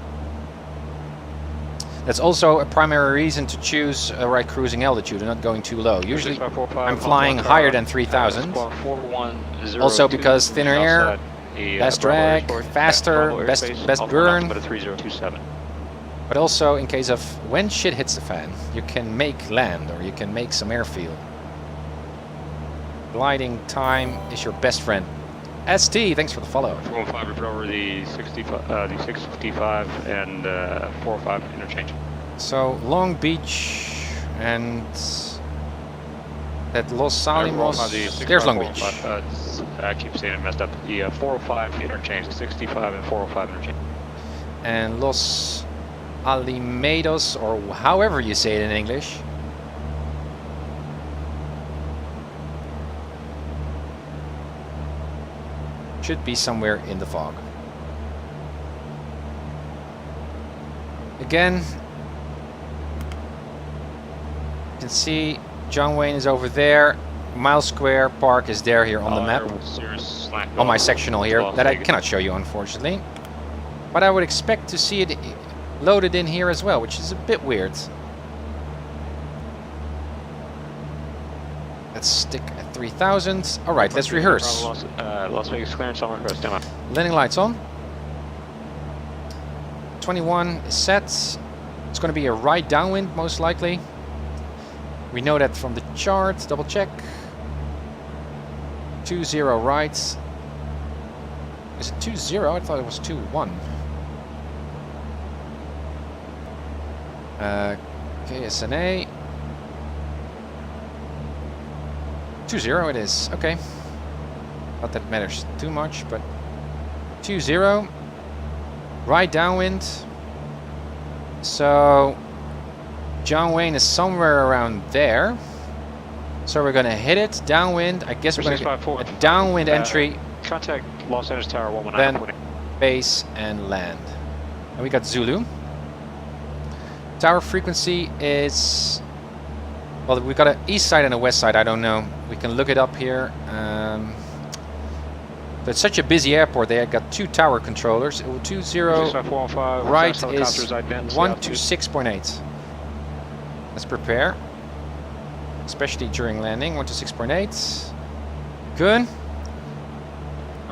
That's also a primary reason to choose a right cruising altitude and not going too low. Usually I'm flying higher than 3,000. Also because thinner air, less drag, faster, best burn. But also in case of when shit hits the fan, you can make land or you can make some airfield. Gliding time is your best friend. ST, thanks for the follow. 415 report over the 655 and 405 interchange. So Long Beach and at Los Alamos. There's Long Beach. I keep saying it messed up. The 405 interchange, 65 and 405 interchange. And Los Alamitos, or however you say it in English. Should be somewhere in the fog. Again, you can see John Wayne is over there. Mile Square Park is there here on the map. On my sectional here, that I cannot show you unfortunately. But I would expect to see it loaded in here as well, which is a bit weird. Let's stick at 3,000. Alright, let's rehearse. Las Vegas clearance on request, demo. Landing lights on. 21 is set. It's going to be a right downwind most likely. We know that from the chart. Double check. 20 right. Is it 20? I thought it was 21. KSNA. 2-0 it is. Okay. Not that it matters too much, but 2-0. Right downwind. So John Wayne is somewhere around there. So we're gonna hit it downwind. I guess we're gonna get a downwind entry, Contact Los Angeles Tower 119. then base and land. And we got Zulu. Tower frequency is, well, we got an east side and a west side. I don't know. We can look it up here. But it's such a busy airport. They got 2 tower controllers. 20 right is 126.8. Let's prepare, especially during landing. 126.8. Good.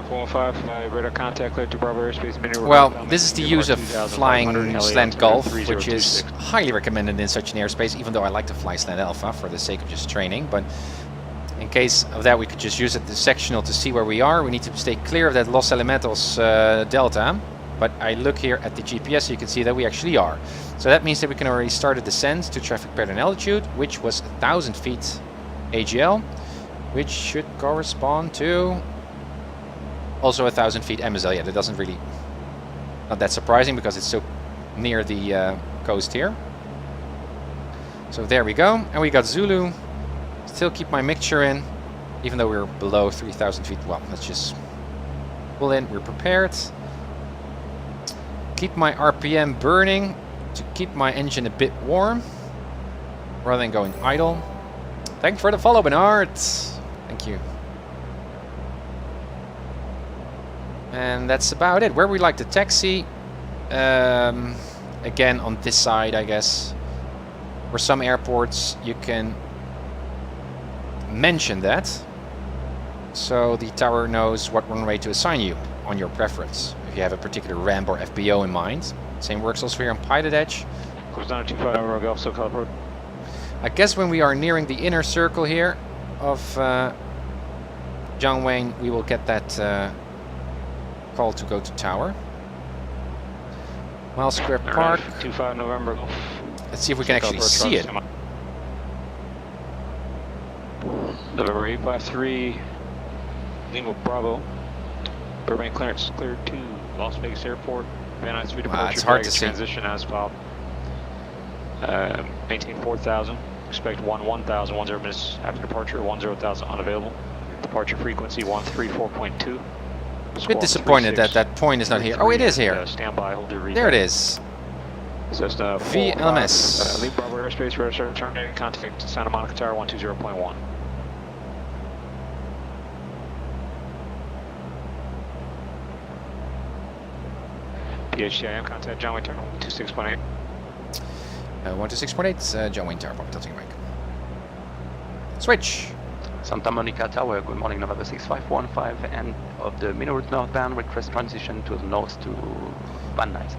415, radar contact cleared to Bravo airspace. Well, this is the use of flying slant golf, which is highly recommended in such an airspace, even though I like to fly slant alpha for the sake of just training. But in case of that, we could just use it the sectional to see where we are. We need to stay clear of that Los Elementos delta. But I look here at the GPS, so you can see that we actually are. So that means that we can already start a descent to traffic pattern altitude, which was 1,000 feet AGL, which should correspond to also 1,000 feet MSL. Yeah, that doesn't really, not that surprising because it's so near the coast here. So there we go, and we got Zulu. Still keep my mixture in, even though we're below 3,000 feet. Well, let's just pull in. We're prepared. Keep my RPM burning to keep my engine a bit warm rather than going idle. Thanks for the follow, Bernard. Thank you. And that's about it. Where we like to taxi, again on this side, I guess. For some airports, you can mention that, so the tower knows what runway to assign you on your preference. If you have a particular ramp or FBO in mind. Same works also here on PilotEdge. Close down to 25 over Gulf SoCal Road. I guess when we are nearing the inner circle here of John Wayne, we will get that call to go to tower. Mile Square Park. 25 November Gulf. Let's see if we can actually see it. November 853, Lima Bravo. Burbank clearance cleared to Las Vegas Airport. Van Nuys 3 departure. It's hard to see. Transition as filed. Maintain 4,000. Expect 1,000 minutes after departure. 10,000 unavailable. Departure frequency 134.2. A bit disappointed that that point is not here. Oh, it is here. Standby. Hold your read. There it is. Cessna VLMS. Leave Bravo airspace. Radar start terminating. Contact Santa Monica Tower 120.1. PHTIM, contact John Wayne Tower 126.8. 126.8, John Wayne Tower, tilting mic. Switch. Santa Monica Tower, good morning, November 6515, end of the Mino route northbound, request transition to the north to Van Nuys.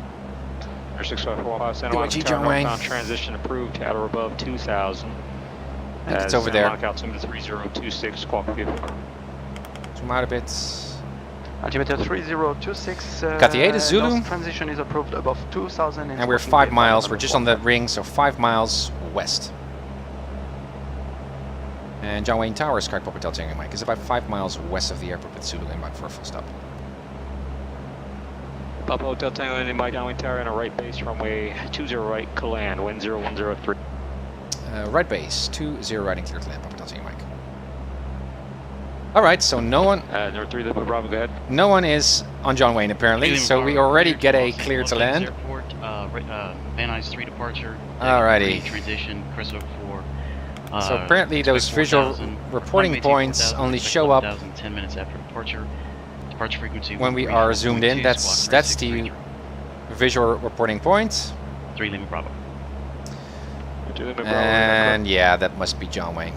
6545, Santa Monica Tower northbound transition approved at or above 2,000. It's over there. Monica altimeter 3026, squawk VFR. Zoom out a bit. Altimeter 3026. Got the 8 is Zulu. North transition is approved above 2,000. And we're 5 miles, we're just on the ring, so 5 miles west. And John Wayne Tower, Sky Papa Delta Tango Mike, is about 5 miles west of the airport with Zulu inbound for a full stop. Papa Hotel Tango and by John Wayne Tower and a right base runway 20 right, Caland, wind 0103. Right base, 20 right and clear to land, Papa Delta Tango Mike. Alright, so no one... number 3, Lima Bravo, go ahead. No one is on John Wayne apparently, so we already get a clear to land. Airport, Van Nuys 3 departure. Alrighty. Transition, Crystal 4. So apparently those visual reporting points only show up 10 minutes after departure. Departure frequency when we are zoomed in. That's the visual reporting point. 3 Lima Bravo. And yeah, that must be John Wayne.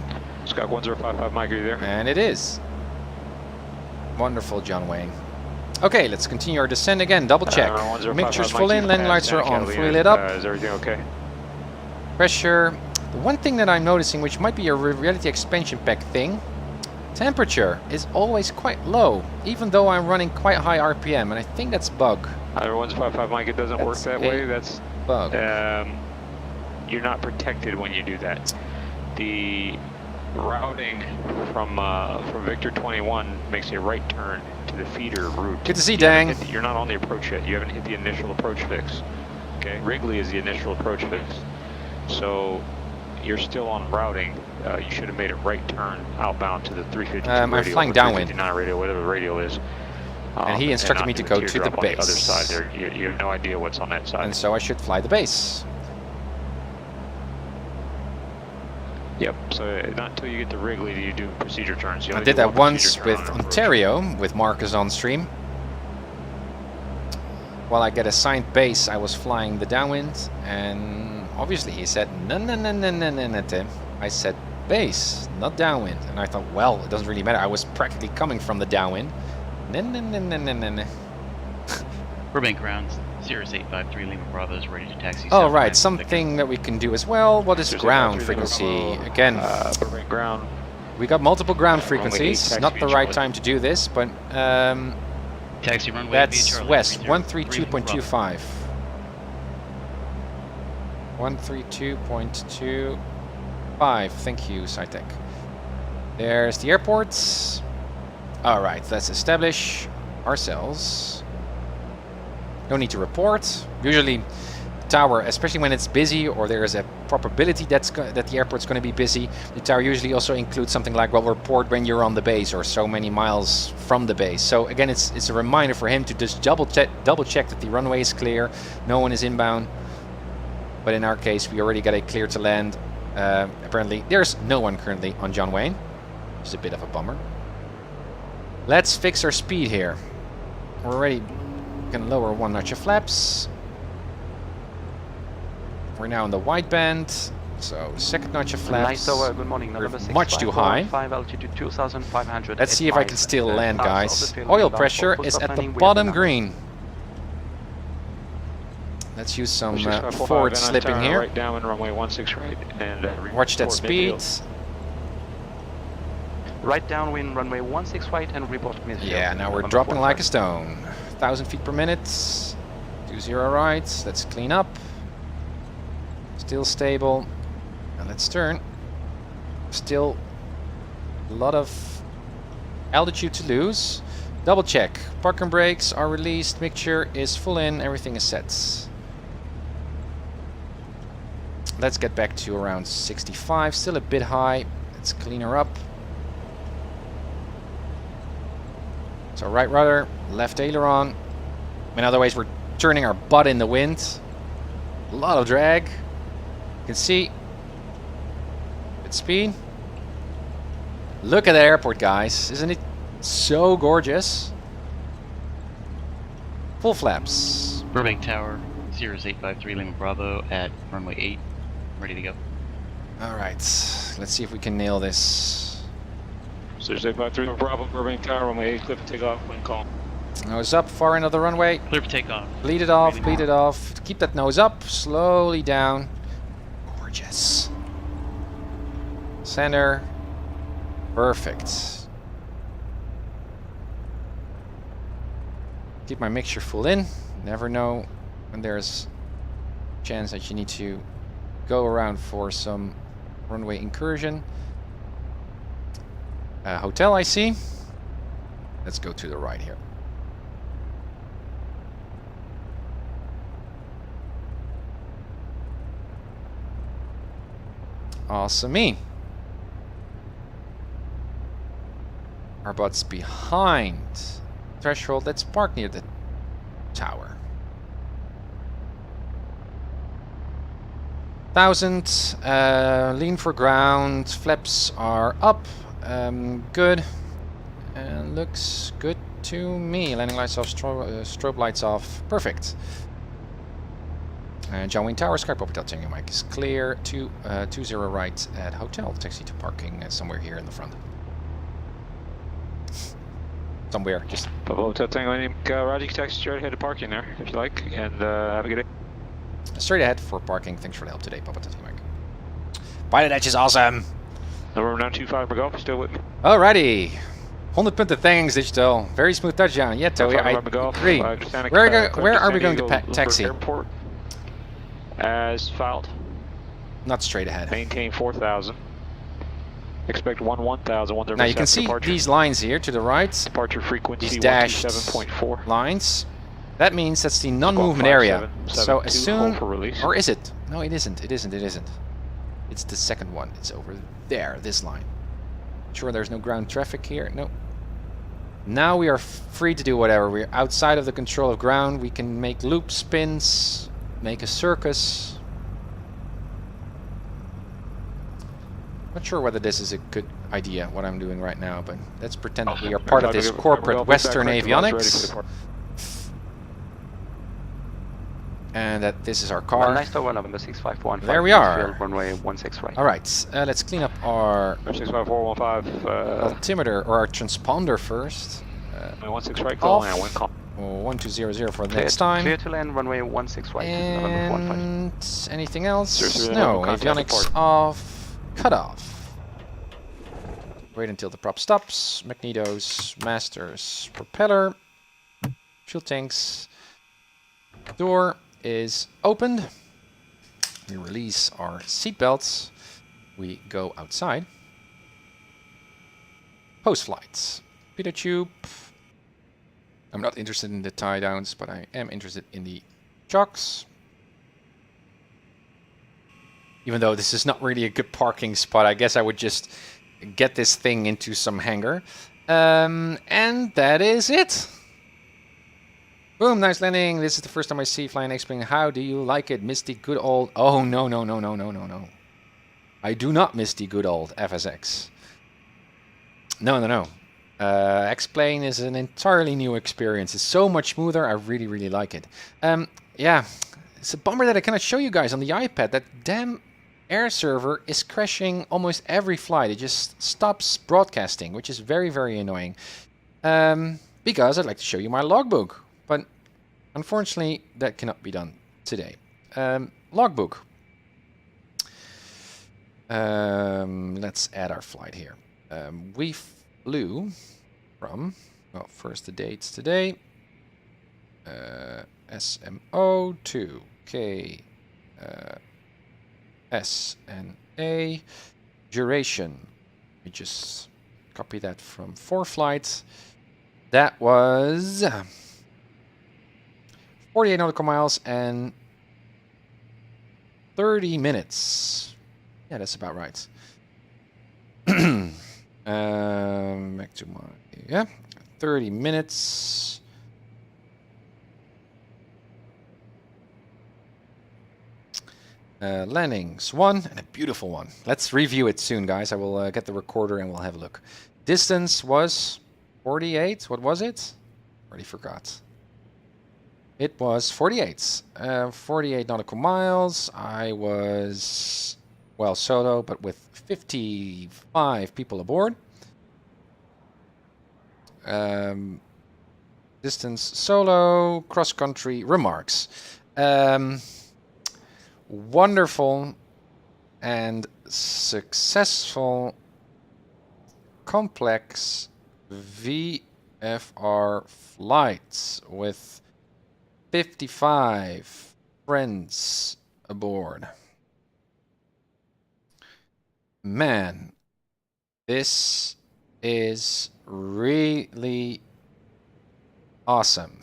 Sky 1055, Mike, are you there? And it is. Wonderful, John Wayne. Okay, let's continue our descent again. Double check. Mixture's full in, landing lights are on, fully lit up. Is everything okay? Pressure. The one thing that I'm noticing, which might be a reality expansion pack thing, temperature is always quite low, even though I'm running quite high RPM, and I think that's bug. 155, Mike, it doesn't work that way. That's bug. You're not protected when you do that. The routing from Victor 21 makes a right turn to the feeder route. Good to see, You haven't Dang. hit the- You're not on the approach yet. You haven't hit the initial approach fix. Okay, Wrigley is the initial approach fix. So you're still on routing. You should have made a right turn outbound to the 352 I'm radio, flying or downwind. 359 radio, whatever the radio is. And he instructed not me do to go to the teardrop on the other base. side there. You have no idea what's on that side. And so I should fly the base. Yep. So not until you get to Wrigley do you do procedure turns. You I only did do that one once procedure turn with on an approach. Ontario, with Marcus on stream. While I get assigned base, I was flying the downwind, and obviously he said, no, no, no, no, no, no, no, Tim. I said base, not downwind. And I thought, well, it doesn't really matter. I was practically coming from the downwind. No, no, no, no, no, no, no. Burbank grounds, Cirrus 853 Lima Bravo is ready to taxi. Oh, south right, west. something that we can do as well. What is There's ground about 3 frequency? Lima, Again, Burbank ground. we got multiple ground runway 8, frequencies. taxi Not the Charlie. right time to do this, but Taxi runway that's Charlie, west, 132.25. 132.25. Thank you, SciTech. There's the airport. All right, let's establish ourselves. No need to report. Usually, the tower, especially when it's busy or there is a probability that the airport's going to be busy, the tower usually also includes something like, well, report when you're on the base or so many miles from the base. So again, it's a reminder for him to just double check that the runway is clear, no one is inbound. But in our case, we already got a clear to land. Apparently, there's no one currently on John Wayne, which is a bit of a bummer. Let's fix our speed here. We're already going to lower one notch of flaps. We're now in the wideband, so second notch of flaps. Nice tower, good morning, We're November 6, much too high. 5 altitude 2,500. Let's see if I can still land, guys. Oil pressure is at the bottom green. Let's use some forward slipping here. Right downwind, runway 16 right, and Watch that speed. Right downwind, runway 16 right, and report midfield. Yeah, now we're November dropping 4, like a stone. 1,000 feet per minute. 20 right. Let's clean up. Still stable. And let's turn. Still a lot of altitude to lose. Double check. Parking brakes are released. Mixture is full in. Everything is set. Let's get back to around 65. Still a bit high. Let's clean her up. So right rudder, left aileron. In other ways, we're turning our butt in the wind. A lot of drag. You can see. Good speed. Look at the airport, guys. Isn't it so gorgeous? Full flaps. Burbank Tower, Cirrus 853 Lima Bravo at runway 8, ready to go. All right, let's see if we can nail this. Cirrus 853 Bravo, Burbank Tower, runway 8, clip and take off, wind calm. Nose up, far end of the runway. Clear for takeoff. Bleed it off, bleed it off. Keep that nose up, slowly down. Gorgeous. Center. Perfect. Keep my mixture full in. Never know when there's a chance that you need to go around for some runway incursion. Hotel I see. Let's go to the right here. Awesome-y. Our butts behind threshold. Let's park near the tower. 1,000. Lean for ground. Flaps are up. Good. And looks good to me. Landing lights off. Strobe lights off. Perfect. John Wayne Tower, Skype Hotel Tango Mike is clear. 20 right at hotel. Taxi to parking somewhere here in the front. Somewhere, just. Hotel Tango Mike, Roger, taxi straight ahead to parking there, if you like, and have a good day. Straight ahead for parking. Thanks for the help today, Papa Taxi Mike. PilotEdge is awesome. Number 925 for golf, still with me. Alrighty. 100 punten, thanks, Digital. Very smooth touchdown. Yeah, Toei, I agree. Where are we going to taxi? Airport. As filed. Not straight ahead. Maintain 4,000. Expect 1000. Now you can see these lines here to the right, Departure frequency these dashed 127.4. lines. That means that's the non-movement area. So as 5772, soon, hold for release. or is it? No, it isn't. It isn't. It isn't. It's the second one. It's over there. This line. Sure, there's no ground traffic here. No. Now we are free to do whatever. We're outside of the control of ground. We can make loop spins, make a circus. Not sure whether this is a good idea, what I'm doing right now, but let's pretend that we are part of this corporate Western avionics. And that this is our car. Nice tower, November 6515. There we are. Runway 16 right. Alright, let's clean up our 65415. altimeter, or our transponder first. 16 right, call and 1 call. 1200 for the next time. Clear to land, runway 16 right. November 15. And anything else? Seriously, No, contact avionics report. off, cut off. Wait until the prop stops. Magnetos, masters, propeller, fuel tanks. Door is opened. We release our seatbelts. We go outside. Post flights. Pitot tube. I'm not interested in the tie downs, but I am interested in the chocks. Even though this is not really a good parking spot, I guess I would just get this thing into some hangar. And that is it. Boom, nice landing. This is the first time I see flying X-Wing. How do you like it? Miss the good old... Oh, no, no, no, no, no, no, no. I do not miss the good old FSX. No, no, no. X-Plane is an entirely new experience. It's so much smoother. I really, really like it. Yeah, it's a bummer that I cannot show you guys on the iPad. That damn air server is crashing almost every flight. It just stops broadcasting, which is very, very annoying. Because I'd like to show you my logbook. But unfortunately, that cannot be done today. Logbook. Let's add our flight here. We flew from, well, first the dates today. SMO to K S and A. Duration. We just copy that from 4 flights. That was 48 nautical miles and 30 minutes. Yeah, that's about right. Back to my, yeah, 30 minutes. Landings 1 and a beautiful one. Let's review it soon, guys. I will get the recorder and we'll have a look. Distance was 48. What was it? Already forgot. It was 48. 48 nautical miles. I was, well, solo, but with 55 people aboard. Distance solo, cross-country remarks. Wonderful and successful complex VFR flights with 55 friends aboard. Man, this is really awesome.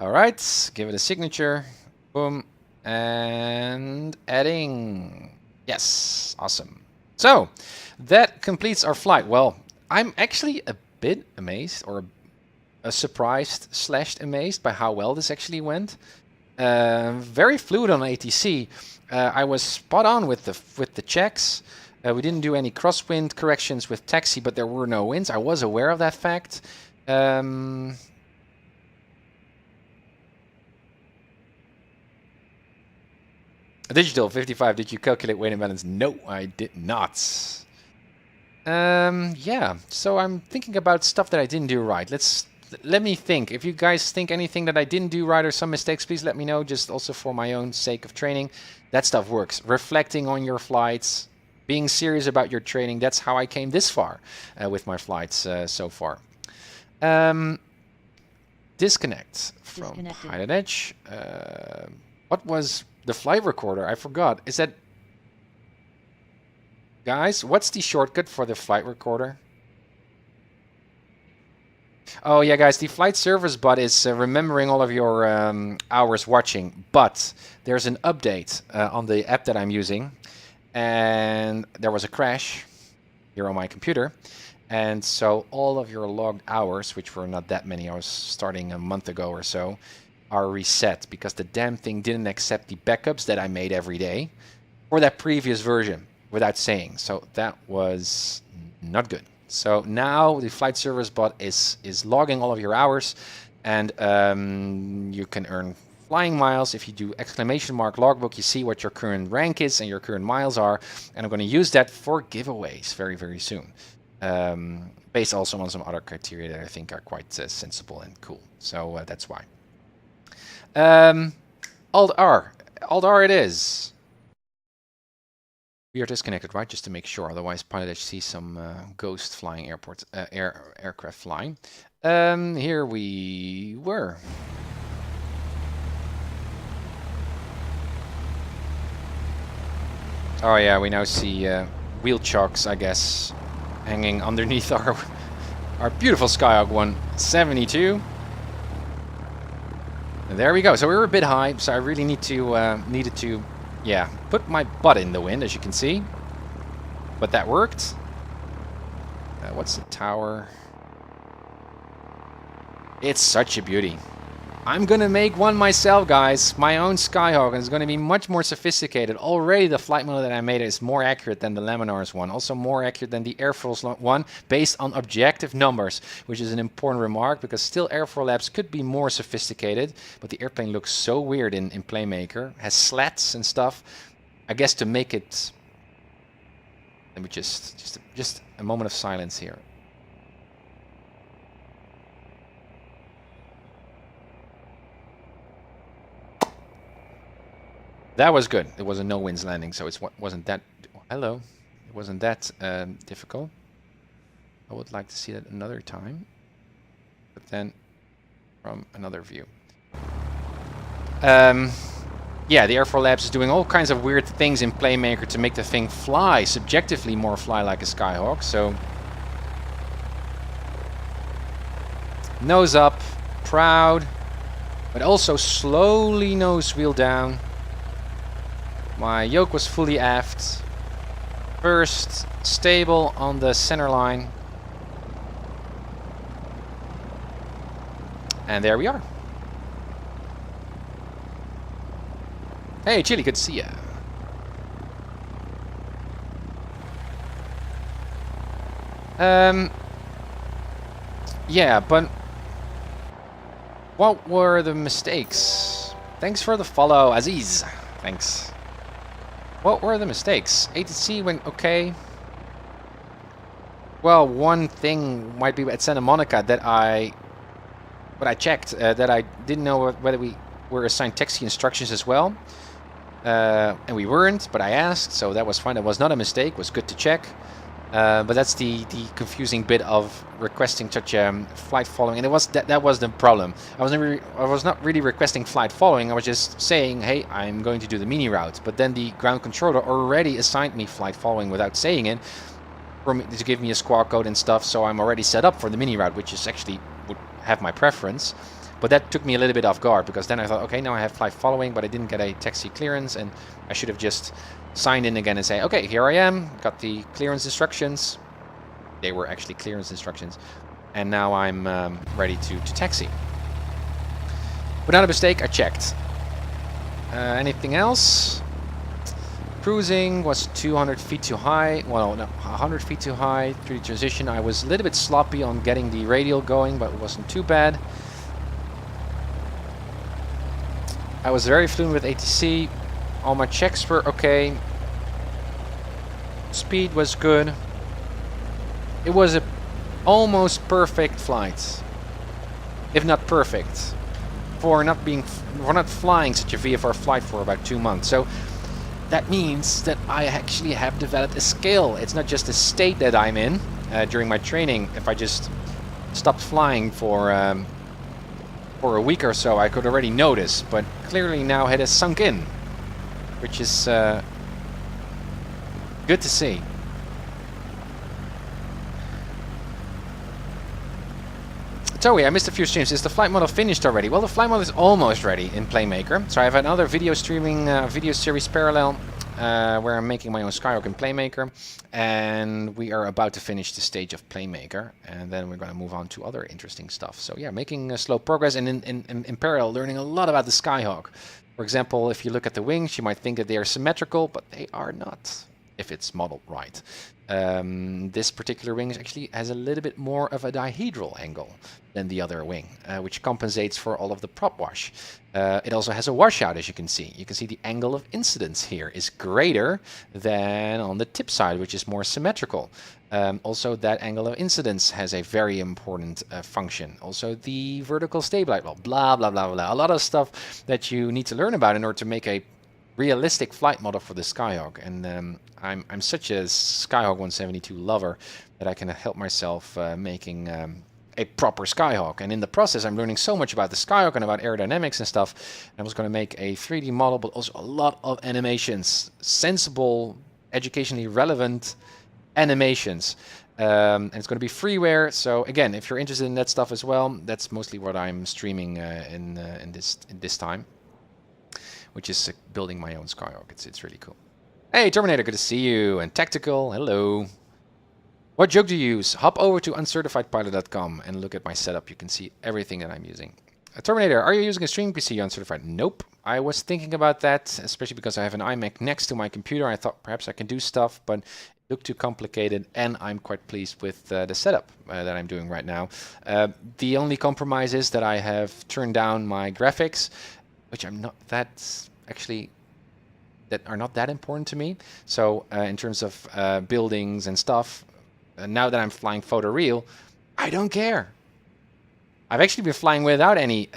All right, give it a signature. Boom. And adding. Yes, awesome. So that completes our flight. Well, I'm actually a bit amazed, or surprised / amazed by how well this actually went. Very fluid on ATC. I was spot on with the checks. We didn't do any crosswind corrections with taxi, but there were no winds. I was aware of that fact. Digital 55, did you calculate weight and balance? No, I did not. Yeah, so I'm thinking about stuff that I didn't do right. Let me think. If you guys think anything that I didn't do right or some mistakes, please let me know, just also for my own sake of training. That stuff works. Reflecting on your flights, being serious about your training, that's how I came this far with my flights so far. Disconnect from PilotEdge. What was the flight recorder? I forgot. Is that Guys, what's the shortcut for the flight recorder? Oh yeah, guys, the flight service bot is remembering all of your hours watching, but there's an update on the app that I'm using, and there was a crash here on my computer, and so all of your logged hours, which were not that many, I was starting a month ago or so, are reset because the damn thing didn't accept the backups that I made every day for that previous version without saying. So that was not good. So now the flight service bot is logging all of your hours, and you can earn flying miles. If you do ! logbook, you see what your current rank is and your current miles are, and I'm going to use that for giveaways very, very soon. Based also on some other criteria that I think are quite sensible and cool. So that's why. Alt-R it is. We are disconnected, right? Just to make sure. Otherwise, PilotEdge sees some ghost flying aircraft flying. Here we were. Oh yeah, we now see wheel chocks, I guess, hanging underneath our beautiful Skyhawk 172. And there we go. So we were a bit high, so I really needed to yeah, put my butt in the wind, as you can see. But that worked. What's the tower? It's such a beauty. I'm gonna make one myself, guys. My own Skyhawk, and it's gonna be much more sophisticated. Already the flight model that I made is more accurate than the Laminar's one. Also more accurate than the Air Force one, based on objective numbers, which is an important remark, because still Air Force Labs could be more sophisticated, but the airplane looks so weird in Playmaker. Has slats and stuff. I guess to make it... Let me just a moment of silence here. That was good. It was a no-winds landing, so it wasn't that... Hello. It wasn't that difficult. I would like to see that another time, but then from another view. Yeah, the Air Force Labs is doing all kinds of weird things in Playmaker to make the thing fly, subjectively more fly like a Skyhawk, so... Nose up, proud, but also slowly nose wheel down. My yoke was fully aft. First, stable on the center line. And there we are. Hey, Chili, good to see ya. Yeah, but what were the mistakes? Thanks for the follow, Aziz. Thanks. What were the mistakes? ATC went okay. Well, one thing might be at Santa Monica that I checked, that I didn't know whether we were assigned taxi instructions as well. And we weren't, but I asked, so that was fine. That was not a mistake. It was good to check. But that's the confusing bit of requesting such flight following, and it was that was the problem. I was not really requesting flight following. I was just saying, hey, I'm going to do the mini route. But then the ground controller already assigned me flight following without saying it, to give me a squawk code and stuff. So I'm already set up for the mini route, which is actually would have my preference. But that took me a little bit off guard, because then I thought, okay, now I have flight following, but I didn't get a taxi clearance, and I should have just signed in again and say, okay, here I am, got the clearance instructions. They were actually clearance instructions, and now I'm ready to taxi. But not a mistake, I checked. Anything else? Cruising was 200 feet too high. Well, no, 100 feet too high through the transition. I was a little bit sloppy on getting the radial going, but it wasn't too bad. I was very fluent with ATC. All my checks were okay. Speed was good. It was a almost perfect flight, if not perfect, for not flying such a VFR flight for about 2 months. So that means that I actually have developed a skill. It's not just a state that I'm in during my training. If I just stopped flying for a week or so, I could already notice, but clearly now it has sunk in, which is good to see. Zoe, I missed a few streams. Is the flight model finished already? Well, the flight model is almost ready in Playmaker. So I have another video streaming video series parallel where I'm making my own Skyhawk in Playmaker. And we are about to finish the stage of Playmaker. And then we're going to move on to other interesting stuff. So yeah, making slow progress and in parallel learning a lot about the Skyhawk. For example, if you look at the wings, you might think that they are symmetrical, but they are not if it's modeled right. This particular wing actually has a little bit more of a dihedral angle than the other wing, which compensates for all of the prop wash. It also has a washout, as you can see. You can see the angle of incidence here is greater than on the tip side, which is more symmetrical. Also, that angle of incidence has a very important function. Also, the vertical stabilize, well, blah, blah, blah, blah. A lot of stuff that you need to learn about in order to make a realistic flight model for the Skyhawk. And I'm such a Skyhawk 172 lover that I can help myself making a proper Skyhawk. And in the process, I'm learning so much about the Skyhawk and about aerodynamics and stuff. I was going to make a 3D model, but also a lot of animations, sensible, educationally relevant animations. And it's going to be freeware. So again, if you're interested in that stuff as well, that's mostly what I'm streaming in this time, which is building my own Skyhawk. It's really cool. Hey Terminator, good to see you. And Tactical, hello. What joke do you use? Hop over to UncertifiedPilot.com and look at my setup. You can see everything that I'm using. Terminator, are you using a streaming PC Uncertified? Nope. I was thinking about that, especially because I have an iMac next to my computer. I thought perhaps I can do stuff, but it looked too complicated, and I'm quite pleased with the setup that I'm doing right now. The only compromise is that I have turned down my graphics, which I'm not that actually that are not that important to me. So in terms of buildings and stuff, now that I'm flying photoreal, I don't care. I've actually been flying without any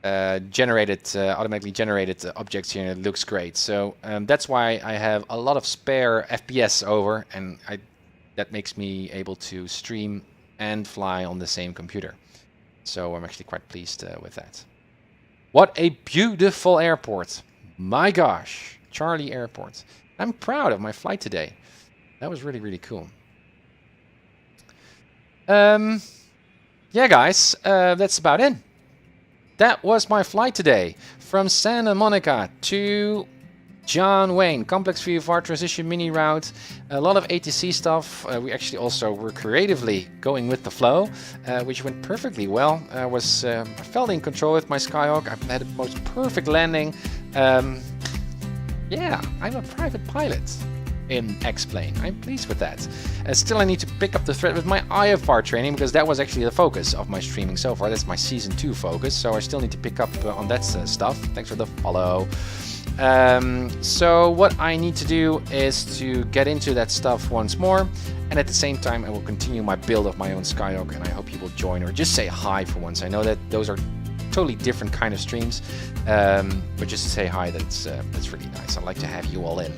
automatically generated objects here, and it looks great. So that's why I have a lot of spare FPS over, and that makes me able to stream and fly on the same computer. So I'm actually quite pleased with that. What a beautiful airport. My gosh, Charlie Airport. I'm proud of my flight today. That was really, really cool. Yeah, guys, that's about it. That was my flight today from Santa Monica to John Wayne. Complex VFR transition mini route. A lot of ATC stuff. We actually also were creatively going with the flow, which went perfectly well. I felt in control with my Skyhawk. I had the most perfect landing. Yeah, I'm a private pilot in X-Plane. I'm pleased with that. Still, I need to pick up the thread with my IFR training, because that was actually the focus of my streaming so far. That's my Season 2 focus, so I still need to pick up on that stuff. Thanks for the follow. So what I need to do is to get into that stuff once more, and at the same time I will continue my build of my own Skyhawk, and I hope you will join or just say hi for once. I know that those are totally different kind of streams, but just to say hi, that's really nice. I'd like to have you all in,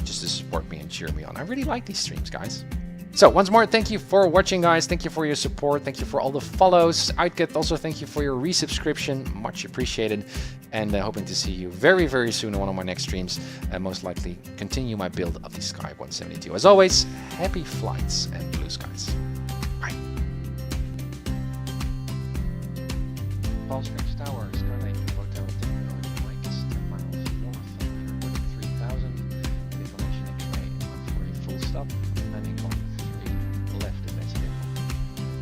just to support me and cheer me on. I really like these streams, guys. So once more, thank you for watching, guys. Thank you for your support. Thank you for all the follows. Also, thank you for your resubscription. Much appreciated. And hoping to see you very, very soon on one of my next streams. And most likely continue my build of the Sky 172. As always, happy flights and blue skies. Bye. Palm Springs Tower, Starlight Hotel, Mike is 10 miles north of 3000. Information X-ray for a full stop. Landing on 3 left investigator.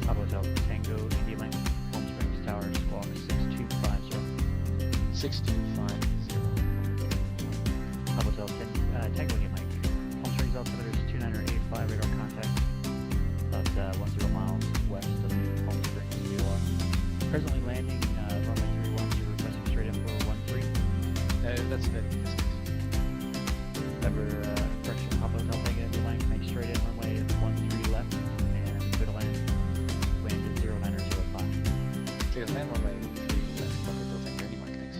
Papa Hotel Tango India Link, Palm Springs Tower, squawk 6250. 6250. Papa Hotel Tango India Link, Palm Springs altimeters 2985, radar contact about 10 miles west of Palm Springs, New York. Presently landing runway 31, you're requesting straight info 13. That's it. Remember, correction, Papa Hotel Tango India Link, make straight in runway 13 left, and clear to land. Wind is 0905. Clear to land runway 3 left. Papa Hotel Tango India Mike, thanks.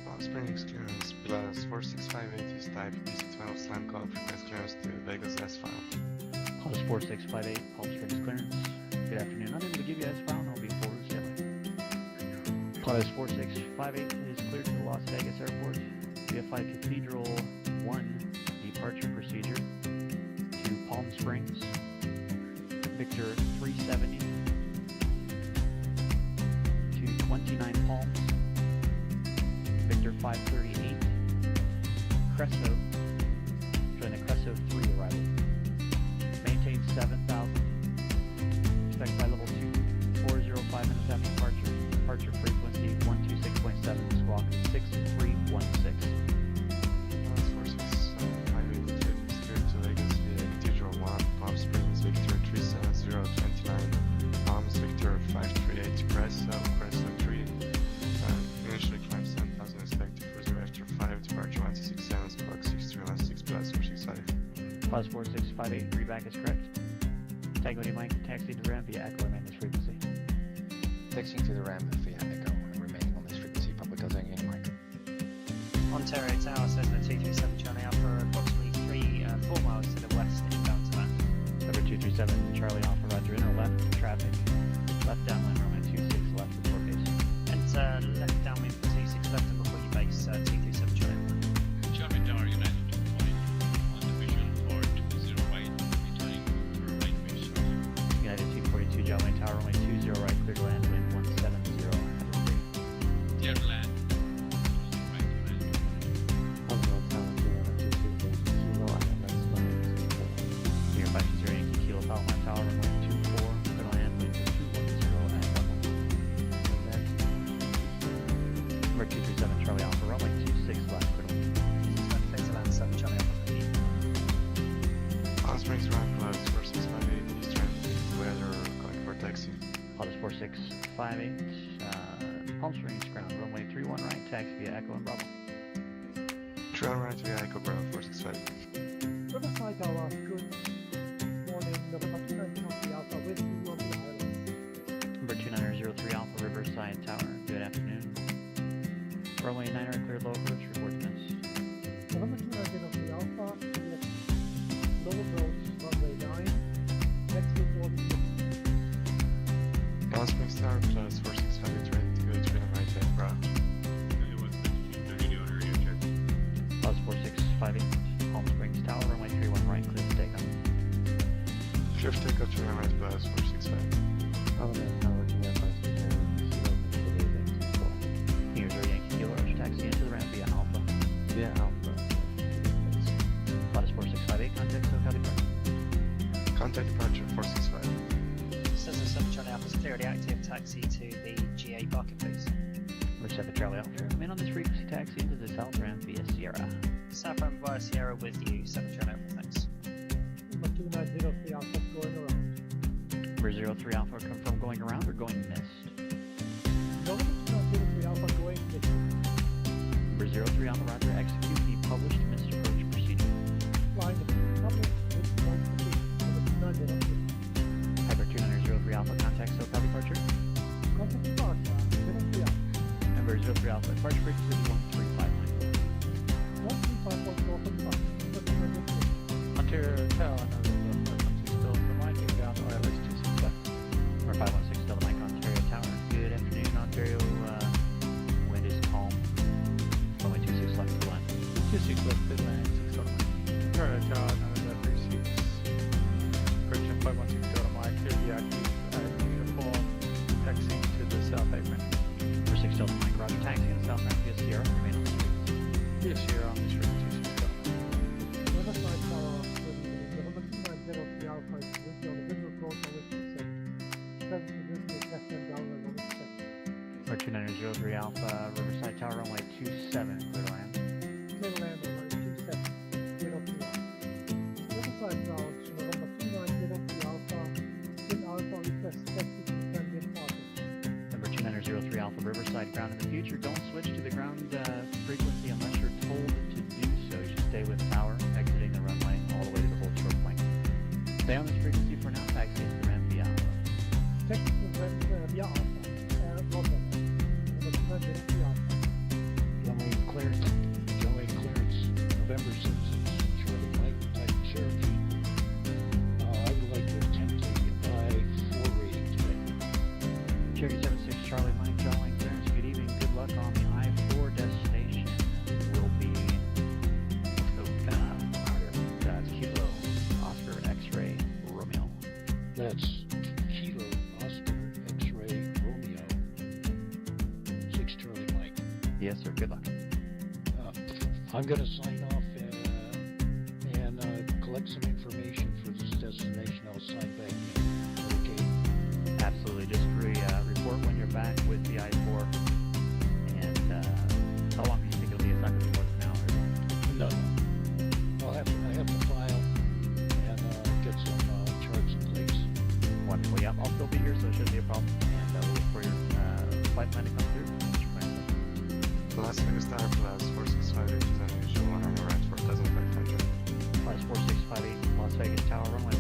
Palm Springs clearance, Pilatus 4658 is type PC12 slam call, request clearance to Vegas S file. Plus 4658, Palm Springs clearance. Good afternoon. Unable to give you S file, and I'll be forward sailing. Plus 4658 is cleared to the Las Vegas Airport. VFI Cathedral 1 departure procedure to Palm Springs. Victor 370 to 29 Palms, Victor 538, Cresso, join the Cresso 3 arrival. Maintain 7,000, expect by level 2, 405 minutes after departure, departure frequency 126.7, squawk 6316. 4658 cleared to Vegas via Cathedral 1, Palm Springs, Victor 37029, Palms, Victor 538, Cresso, Cresso 3. Initially climb 7,000, expected further after 5, departure 1267, squawk 6316 plus 465. Plus 4658, readback is correct. Tango Mike, taxi to ramp via Echo, remain this frequency. Taxiing to the ramp via Echo and remaining on this frequency. Public Tango Mike. Ontario Tower says the 237 Charlie Alpha approximately 4 miles to the west inbound to land. Number 237, Charlie Alpha, roger, inner left, traffic, left downwind, runway 26, left, report base. Enter left downwind for 26 left and before you base 237 Charlie Alpha. Charlie Tower United 242 on the visual for 20 right, returning for right base. United 242, John Tower, runway 20 right, clear to land, wind 170, heading free. Clear to land. 20 right, United 242. Here, 520 Yankee Kilo, Palomar Tower, runway 24, clear to land, wind 210, and number 237, Charlie Alpha, runway 26 left, clear to land. Clear to land 7 Charlie Alpha. Palm Springs ramp close 4658 Eastern, weather going for taxi. Lotus 4658, Palm Springs ground, runway 31 right, taxi via Echo and Bravo. Trail right via Echo Bravo 465. Riverside Tower, good morning, November 29 Charlie Alpha with you on the islands. Number 2903 Alpha, Riverside Tower, good afternoon. Runway 9 right, clear low approach, report to miss. November 29 Alpha, low approach, runway 9, next report is Palm Springs Tower close 4658, ready to go trail right via Bravo. It was the video radio check. Lotus 4658, Palm Springs Tower, runway 31 right, clear to takeoff. Shift takeoff trail right plus 465. Here's our Yankee Kilo, Arch taxi into the ramp via Alpha. Lotus 4658, contact SoCal departure. Contact departure 465. Says the 7 Charlie Alpha is clearly active. Taxi to the GA parking please. Number 7 Charlie Alpha, remain on this frequency, taxi into the south ramp via Sierra. South ramp via Sierra with you, 7 Charlie Alpha, thanks. number 2903 Alpha going around. Number 03 Alpha, confirm going around or going missed? November 2903 Alpha going mid. Number 03 Alpha, roger, execute the published missed approach procedure. Flying the public with one position, number 2903. Hyper 2903 Alpha, contact SoCal departure. Contact departure, 03 Alpha. Number 03 Alpha, departure frequency 1359. 1351 North and South, number 2903. Ontario Tower, another still the mic down to ILS 26 left. Number 516, Delta Mike, Ontario Tower. Good afternoon, Ontario. Wind is calm. Runway 26 left to land. 26 left, good land, 6 on Ontario Tower, another 36. Correction 516 Delta Mike, clear the active uniform, taxi to the south apron. Number 6 Delta Mike, roger, taxi in the south ramp via Sierra. Remain on the street. Yes, here on this frequency 6 Delta Mike. Riverside Tower, good evening. November 2903 Alpha is with you on the visual approach on which you said. Present business left and downwind on which set. Number 2903 Alpha, Riverside Tower, runway 27, clear to land. Clear to land on runway 27, clear up to land. Riverside Ground, November 2903 Alpha, in Alpha request taxi to transient parking. Number 2903 Alpha, Riverside ground in the future. Don't switch to the ground frequency unless you're told to do so. You should stay with tower, exiting the runway all the way to the whole stroke length. Stay on this frequency for now, taxi into the ramp via Alpha. Taxi to ramp via Alpha, Rotterdam, November 2903 Alpha. Runway clearance, November 6, Charlie Mike, type Cherokee. I would like to attempt a I-4 rating today. Cherokee 76 Charlie Mike, John Lane clearance. Good evening. Good luck on the I-4 destination. Will be Kilo Oscar X-ray Romeo. That's Kilo Oscar X-Ray Romeo 6 Charlie Mike. Yes, sir. Good luck. I'm going to sign off and collect some information for this destination. I'll sign back in. Okay. Absolutely. Just report when you're back with the I-4. And how long do you think it'll be? It's not going to be more than an hour. No. I have to file and get some charts in place. Wonderful. Yeah, I'll still be here, so it shouldn't be a problem. And we'll wait for your flight plan to come through. Las Vegas Tower Plus 4658 is unusual. I'm right 4500. Plus 4658 Las Vegas Tower runway